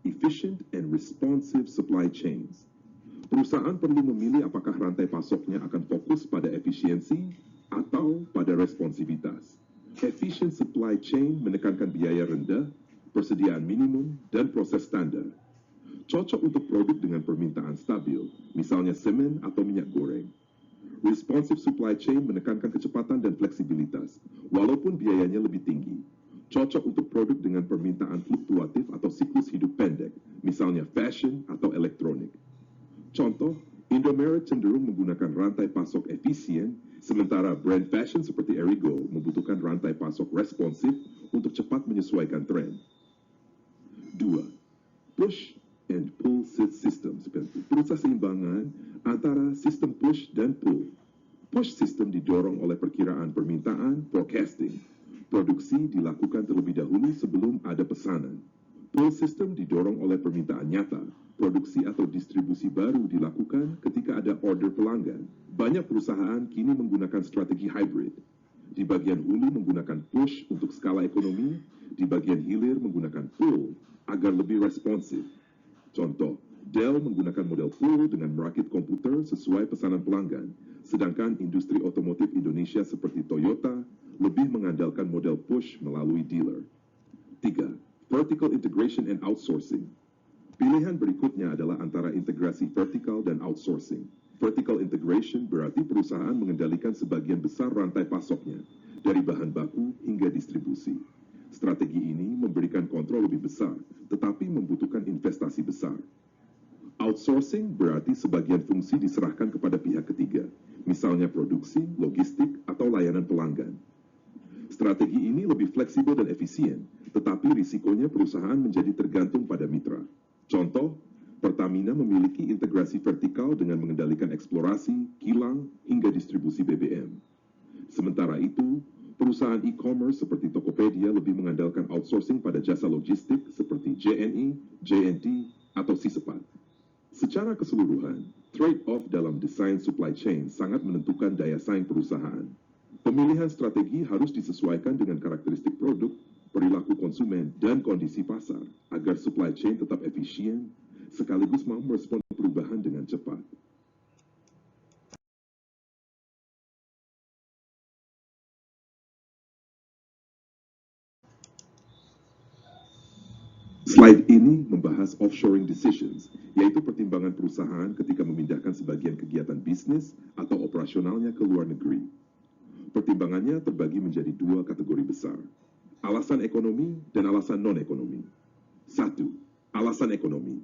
[SPEAKER 1] Efficient and responsive supply chains. Perusahaan perlu memilih apakah rantai pasoknya akan fokus pada efisiensi atau pada responsivitas. Efficient supply chain menekankan biaya rendah, persediaan minimum, dan proses standar. Cocok untuk produk dengan permintaan stabil, misalnya semen atau minyak goreng. Responsive supply chain menekankan kecepatan dan fleksibilitas, walaupun biayanya lebih tinggi. Cocok untuk produk dengan permintaan fluktuatif atau siklus hidup pendek, misalnya fashion atau elektronik. Contoh, Indomaret cenderung menggunakan rantai pasok efisien, sementara brand fashion seperti Erigo membutuhkan rantai pasok responsif untuk cepat menyesuaikan tren. 2. Push and pull system, seperti seimbangan antara sistem push dan pull. Push system didorong oleh perkiraan permintaan, forecasting. Produksi dilakukan terlebih dahulu sebelum ada pesanan. Pull system didorong oleh permintaan nyata. Produksi atau distribusi baru dilakukan ketika ada order pelanggan. Banyak perusahaan kini menggunakan strategi hybrid. Di bagian hulu menggunakan push untuk skala ekonomi, di bagian hilir menggunakan pull agar lebih responsif. Contoh, Dell menggunakan model pull dengan merakit komputer sesuai pesanan pelanggan, sedangkan industri otomotif Indonesia seperti Toyota lebih mengandalkan model push melalui dealer. 3. Vertical integration and outsourcing. Pilihan berikutnya adalah antara integrasi vertikal dan outsourcing. Vertical integration berarti perusahaan mengendalikan sebagian besar rantai pasoknya, dari bahan baku hingga distribusi. Strategi ini memberikan kontrol lebih besar, tetapi membutuhkan investasi besar. Outsourcing berarti sebagian fungsi diserahkan kepada pihak ketiga, misalnya produksi, logistik, atau layanan pelanggan. Strategi ini lebih fleksibel dan efisien, tetapi risikonya perusahaan menjadi tergantung pada mitra. Contoh, Pertamina memiliki integrasi vertikal dengan mengendalikan eksplorasi, kilang, hingga distribusi BBM. Sementara itu, perusahaan e-commerce seperti Tokopedia lebih mengandalkan outsourcing pada jasa logistik seperti JNE, JNT, atau Sisepat. Secara keseluruhan, trade-off dalam desain supply chain sangat menentukan daya saing perusahaan. Pemilihan strategi harus disesuaikan dengan karakteristik produk, perilaku konsumen, dan kondisi pasar, agar supply chain tetap efisien, sekaligus mampu merespon perubahan dengan cepat. Slide ini membahas offshoring decisions, yaitu pertimbangan perusahaan ketika memindahkan sebagian kegiatan bisnis atau operasionalnya ke luar negeri. Pertimbangannya terbagi menjadi dua kategori besar, alasan ekonomi dan alasan non-ekonomi. 1. Alasan ekonomi.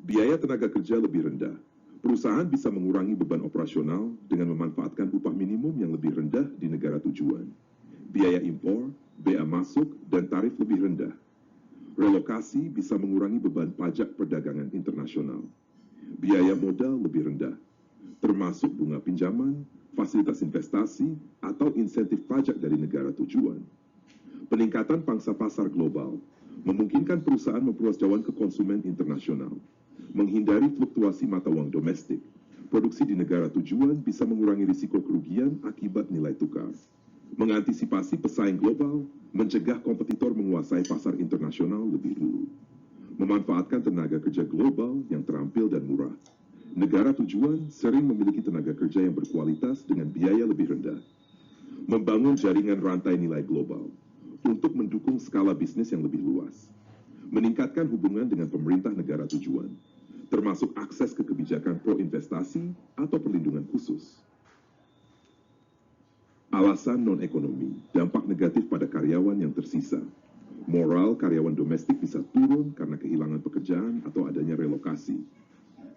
[SPEAKER 1] Biaya tenaga kerja lebih rendah. Perusahaan bisa mengurangi beban operasional dengan memanfaatkan upah minimum yang lebih rendah di negara tujuan. Biaya impor, bea masuk, dan tarif lebih rendah. Relokasi bisa mengurangi beban pajak perdagangan internasional. Biaya modal lebih rendah, termasuk bunga pinjaman, fasilitas investasi, atau insentif pajak dari negara tujuan. Peningkatan pangsa pasar global memungkinkan perusahaan memperluas jangkauan ke konsumen internasional. Menghindari fluktuasi mata uang domestik, produksi di negara tujuan bisa mengurangi risiko kerugian akibat nilai tukar. Mengantisipasi pesaing global, mencegah kompetitor menguasai pasar internasional lebih dulu. Memanfaatkan tenaga kerja global yang terampil dan murah. Negara tujuan sering memiliki tenaga kerja yang berkualitas dengan biaya lebih rendah. Membangun jaringan rantai nilai global untuk mendukung skala bisnis yang lebih luas. Meningkatkan hubungan dengan pemerintah negara tujuan, termasuk akses ke kebijakan pro-investasi atau perlindungan khusus. Alasan non-ekonomi, dampak negatif pada karyawan yang tersisa. Moral karyawan domestik bisa turun karena kehilangan pekerjaan atau adanya relokasi.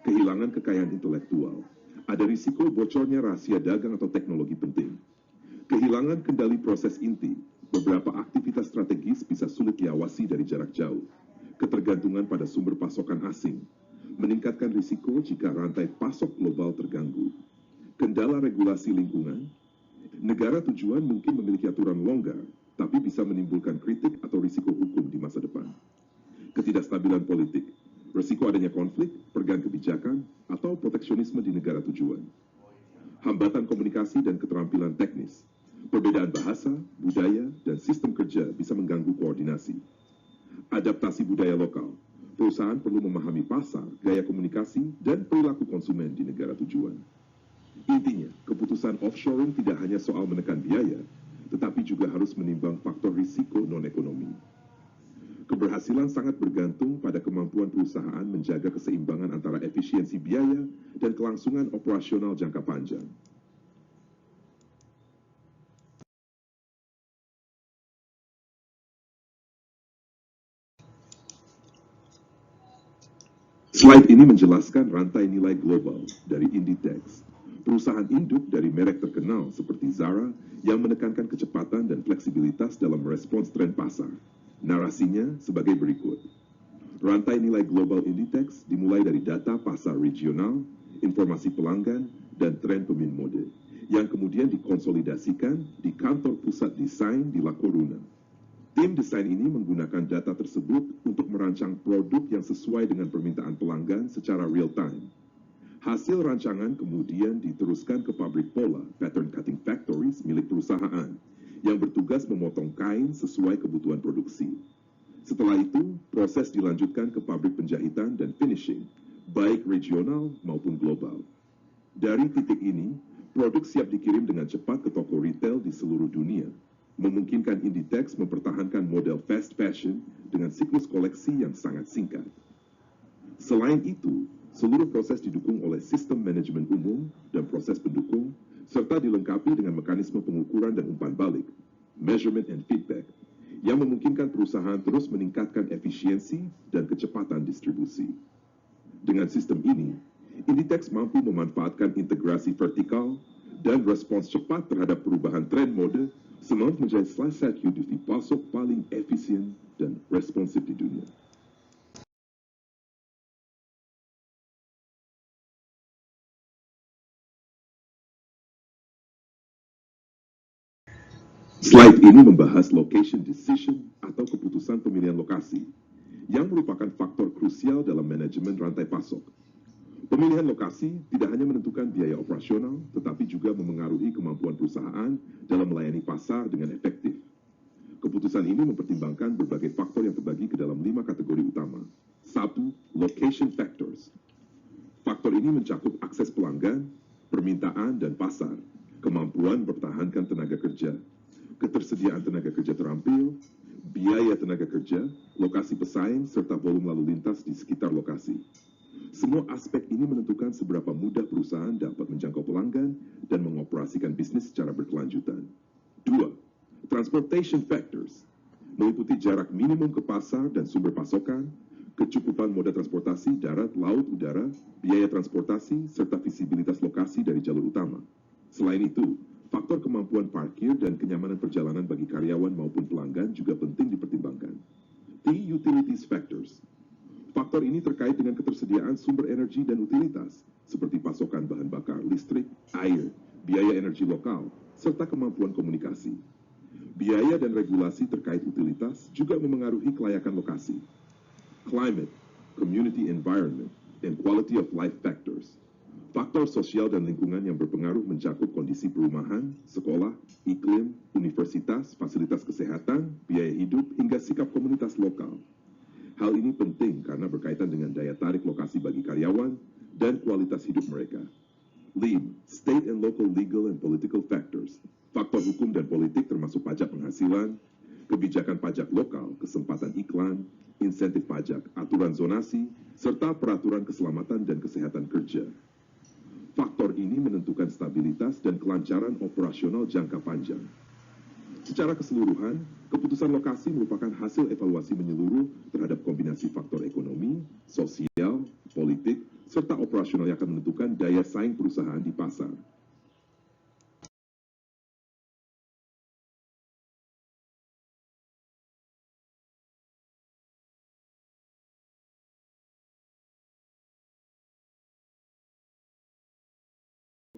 [SPEAKER 1] Kehilangan kekayaan intelektual. Ada risiko bocornya rahasia dagang atau teknologi penting. Kehilangan kendali proses inti. Beberapa aktivitas strategis bisa sulit diawasi dari jarak jauh. Ketergantungan pada sumber pasokan asing. Meningkatkan risiko jika rantai pasok global terganggu. Kendala regulasi lingkungan. Negara tujuan mungkin memiliki aturan longgar, tapi bisa menimbulkan kritik atau risiko hukum di masa depan. Ketidakstabilan politik. Risiko adanya konflik, pergang kebijakan, atau proteksionisme di negara tujuan. Hambatan komunikasi dan keterampilan teknis. Perbedaan bahasa, budaya, dan sistem kerja bisa mengganggu koordinasi. Adaptasi budaya lokal. Perusahaan perlu memahami pasar, gaya komunikasi, dan perilaku konsumen di negara tujuan. Intinya, keputusan offshoring tidak hanya soal menekan biaya, tetapi juga harus menimbang faktor risiko non-ekonomi. Keberhasilan sangat bergantung pada kemampuan perusahaan menjaga keseimbangan antara efisiensi biaya dan kelangsungan operasional jangka panjang. Slide ini menjelaskan rantai nilai global dari Inditex, perusahaan induk dari merek terkenal seperti Zara yang menekankan kecepatan dan fleksibilitas dalam merespons tren pasar. Narasinya sebagai berikut. Rantai nilai global Inditex dimulai dari data pasar regional, informasi pelanggan, dan tren pemain mode, yang kemudian dikonsolidasikan di kantor pusat desain di La Coruna. Tim desain ini menggunakan data tersebut untuk merancang produk yang sesuai dengan permintaan pelanggan secara real-time. Hasil rancangan kemudian diteruskan ke pabrik pola, pattern cutting factories milik perusahaan, yang bertugas memotong kain sesuai kebutuhan produksi. Setelah itu, proses dilanjutkan ke pabrik penjahitan dan finishing, baik regional maupun global. Dari titik ini, produk siap dikirim dengan cepat ke toko retail di seluruh dunia. memungkinkan Inditex mempertahankan model fast fashion dengan siklus koleksi yang sangat singkat. Selain itu, seluruh proses didukung oleh sistem manajemen umum dan proses pendukung, serta dilengkapi dengan mekanisme pengukuran dan umpan balik, measurement and feedback, yang memungkinkan perusahaan terus meningkatkan efisiensi dan kecepatan distribusi. Dengan sistem ini, Inditex mampu memanfaatkan integrasi vertikal dan respons cepat terhadap perubahan tren mode, semua menjadi salah satu divisi pasok paling efisien dan responsif di dunia. Slide ini membahas location decision atau keputusan pemilihan lokasi, yang merupakan faktor krusial dalam manajemen rantai pasok. Pemilihan lokasi tidak hanya menentukan biaya operasional, tetapi juga memengaruhi kemampuan perusahaan dalam melayani pasar dengan efektif. Keputusan ini mempertimbangkan berbagai faktor yang terbagi ke dalam 5 kategori utama. 1. Location factors. Faktor ini mencakup akses pelanggan, permintaan dan pasar, kemampuan mempertahankan tenaga kerja, ketersediaan tenaga kerja terampil, biaya tenaga kerja, lokasi pesaing, serta volume lalu lintas di sekitar lokasi. Semua aspek ini menentukan seberapa mudah perusahaan dapat menjangkau pelanggan dan mengoperasikan bisnis secara berkelanjutan. 2. Transportation factors meliputi jarak minimum ke pasar dan sumber pasokan, kecukupan moda transportasi darat, laut, udara, biaya transportasi, serta visibilitas lokasi dari jalur utama. Selain itu, faktor kemampuan parkir dan kenyamanan perjalanan bagi karyawan maupun pelanggan juga penting dipertimbangkan. 3. Utilities factors. Faktor ini terkait dengan ketersediaan sumber energi dan utilitas, seperti pasokan bahan bakar listrik, air, biaya energi lokal, serta kemampuan komunikasi. Biaya dan regulasi terkait utilitas juga memengaruhi kelayakan lokasi. Climate, community environment, and quality of life factors. Faktor sosial dan lingkungan yang berpengaruh mencakup kondisi perumahan, sekolah, iklim, universitas, fasilitas kesehatan, biaya hidup, hingga sikap komunitas lokal. Hal ini penting karena berkaitan dengan daya tarik lokasi bagi karyawan dan kualitas hidup mereka. LEAM, State and Local Legal and Political Factors. Faktor hukum dan politik termasuk pajak penghasilan, kebijakan pajak lokal, kesempatan iklan, insentif pajak, aturan zonasi, serta peraturan keselamatan dan kesehatan kerja. Faktor ini menentukan stabilitas dan kelancaran operasional jangka panjang. Secara keseluruhan, keputusan lokasi merupakan hasil evaluasi menyeluruh terhadap kombinasi faktor ekonomi, sosial, politik, serta operasional yang akan menentukan daya saing perusahaan di pasar.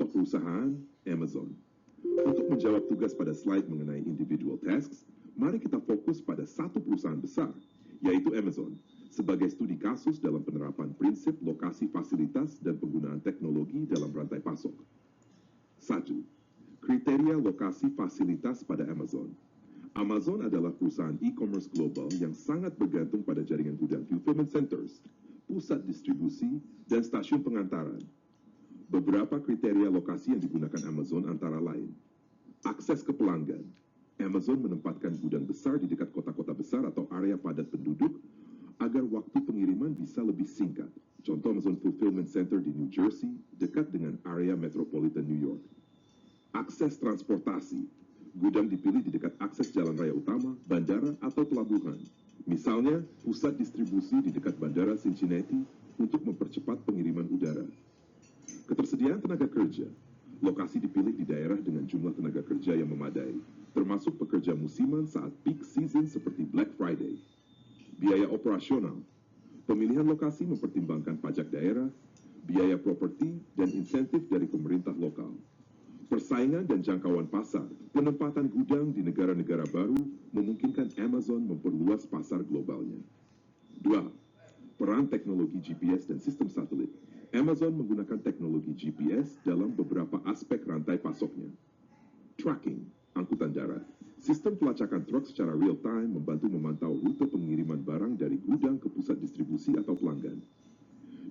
[SPEAKER 1] Perusahaan Amazon. Untuk menjawab tugas pada slide mengenai individual tasks, mari kita fokus pada satu perusahaan besar, yaitu Amazon, sebagai studi kasus dalam penerapan prinsip lokasi fasilitas dan penggunaan teknologi dalam rantai pasok. 1. Kriteria lokasi fasilitas pada Amazon. Amazon adalah perusahaan e-commerce global yang sangat bergantung pada jaringan gudang fulfillment centers, pusat distribusi, dan stasiun pengantaran. Beberapa kriteria lokasi yang digunakan Amazon antara lain: akses ke pelanggan. Amazon menempatkan gudang besar di dekat kota-kota besar atau area padat penduduk agar waktu pengiriman bisa lebih singkat. Contoh Amazon Fulfillment Center di New Jersey, dekat dengan area metropolitan New York. Akses transportasi. Gudang dipilih di dekat akses jalan raya utama, bandara, atau pelabuhan. Misalnya, pusat distribusi di dekat Bandara Cincinnati untuk mempercepat pengiriman udara. Ketersediaan tenaga kerja. Lokasi dipilih di daerah dengan jumlah tenaga kerja yang memadai, termasuk pekerja musiman saat peak season seperti Black Friday. Biaya operasional. Pemilihan lokasi mempertimbangkan pajak daerah, biaya properti, dan insentif dari pemerintah lokal. Persaingan dan jangkauan pasar. Penempatan gudang di negara-negara baru memungkinkan Amazon memperluas pasar globalnya. 2. Peran teknologi GPS dan sistem satelit. Amazon menggunakan teknologi GPS dalam beberapa aspek rantai pasoknya. Tracking, angkutan darat. Sistem pelacakan truk secara real-time membantu memantau rute pengiriman barang dari gudang ke pusat distribusi atau pelanggan.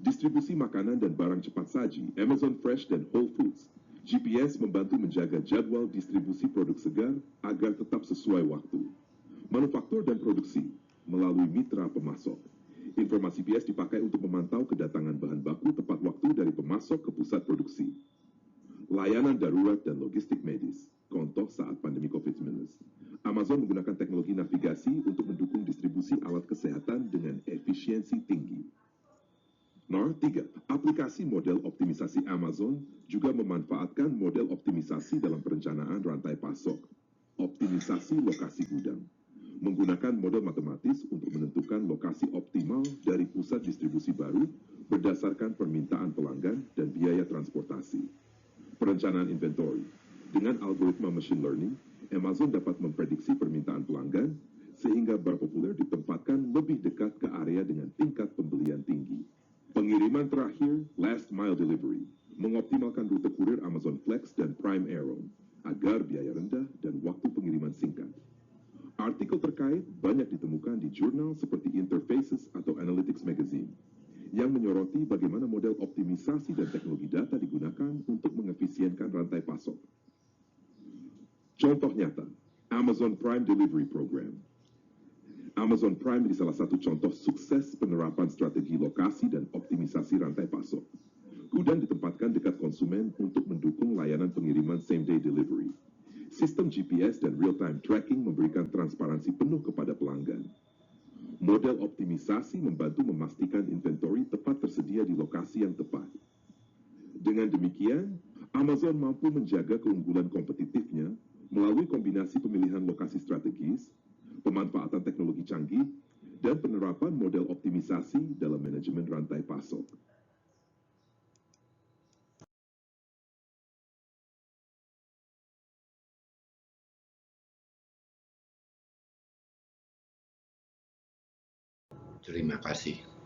[SPEAKER 1] Distribusi makanan dan barang cepat saji, Amazon Fresh dan Whole Foods, GPS membantu menjaga jadwal distribusi produk segar agar tetap sesuai waktu. Manufaktur dan produksi melalui mitra pemasok. Informasi GPS dipakai untuk memantau kedatangan bahan baku tepat waktu dari pemasok ke pusat produksi. Layanan darurat dan logistik medis, contoh saat pandemi COVID-19. Amazon menggunakan teknologi navigasi untuk mendukung distribusi alat kesehatan dengan efisiensi tinggi. Nomor 3, aplikasi model optimisasi Amazon juga memanfaatkan model optimisasi dalam perencanaan rantai pasok. Optimisasi lokasi gudang. Menggunakan model matematis untuk menentukan lokasi optimal dari pusat distribusi baru berdasarkan permintaan pelanggan dan biaya transportasi. Perencanaan inventory. Dengan algoritma machine learning, Amazon dapat memprediksi permintaan pelanggan sehingga barang populer ditempatkan lebih dekat ke area dengan tingkat pembelian tinggi. Pengiriman terakhir, last mile delivery, mengoptimalkan rute kurir Amazon Flex dan Prime Arrow agar biaya rendah dan waktu pengiriman singkat. Artikel terkait banyak ditemukan di jurnal seperti Interfaces atau Analytics Magazine yang menyoroti bagaimana model optimisasi dan teknologi data digunakan untuk mengefisienkan rantai pasok. Contoh nyata, Amazon Prime Delivery Program. Amazon Prime menjadi salah satu contoh sukses penerapan strategi lokasi dan optimisasi rantai pasok. Gudang ditempatkan dekat konsumen untuk mendukung layanan pengiriman same-day delivery. Sistem GPS dan real-time tracking memberikan transparansi penuh kepada pelanggan. Model optimisasi membantu memastikan inventory tepat tersedia di lokasi yang tepat. Dengan demikian, Amazon mampu menjaga keunggulan kompetitifnya melalui kombinasi pemilihan lokasi strategis, pemanfaatan teknologi canggih, dan penerapan model optimisasi dalam manajemen rantai pasok.
[SPEAKER 2] Terima kasih.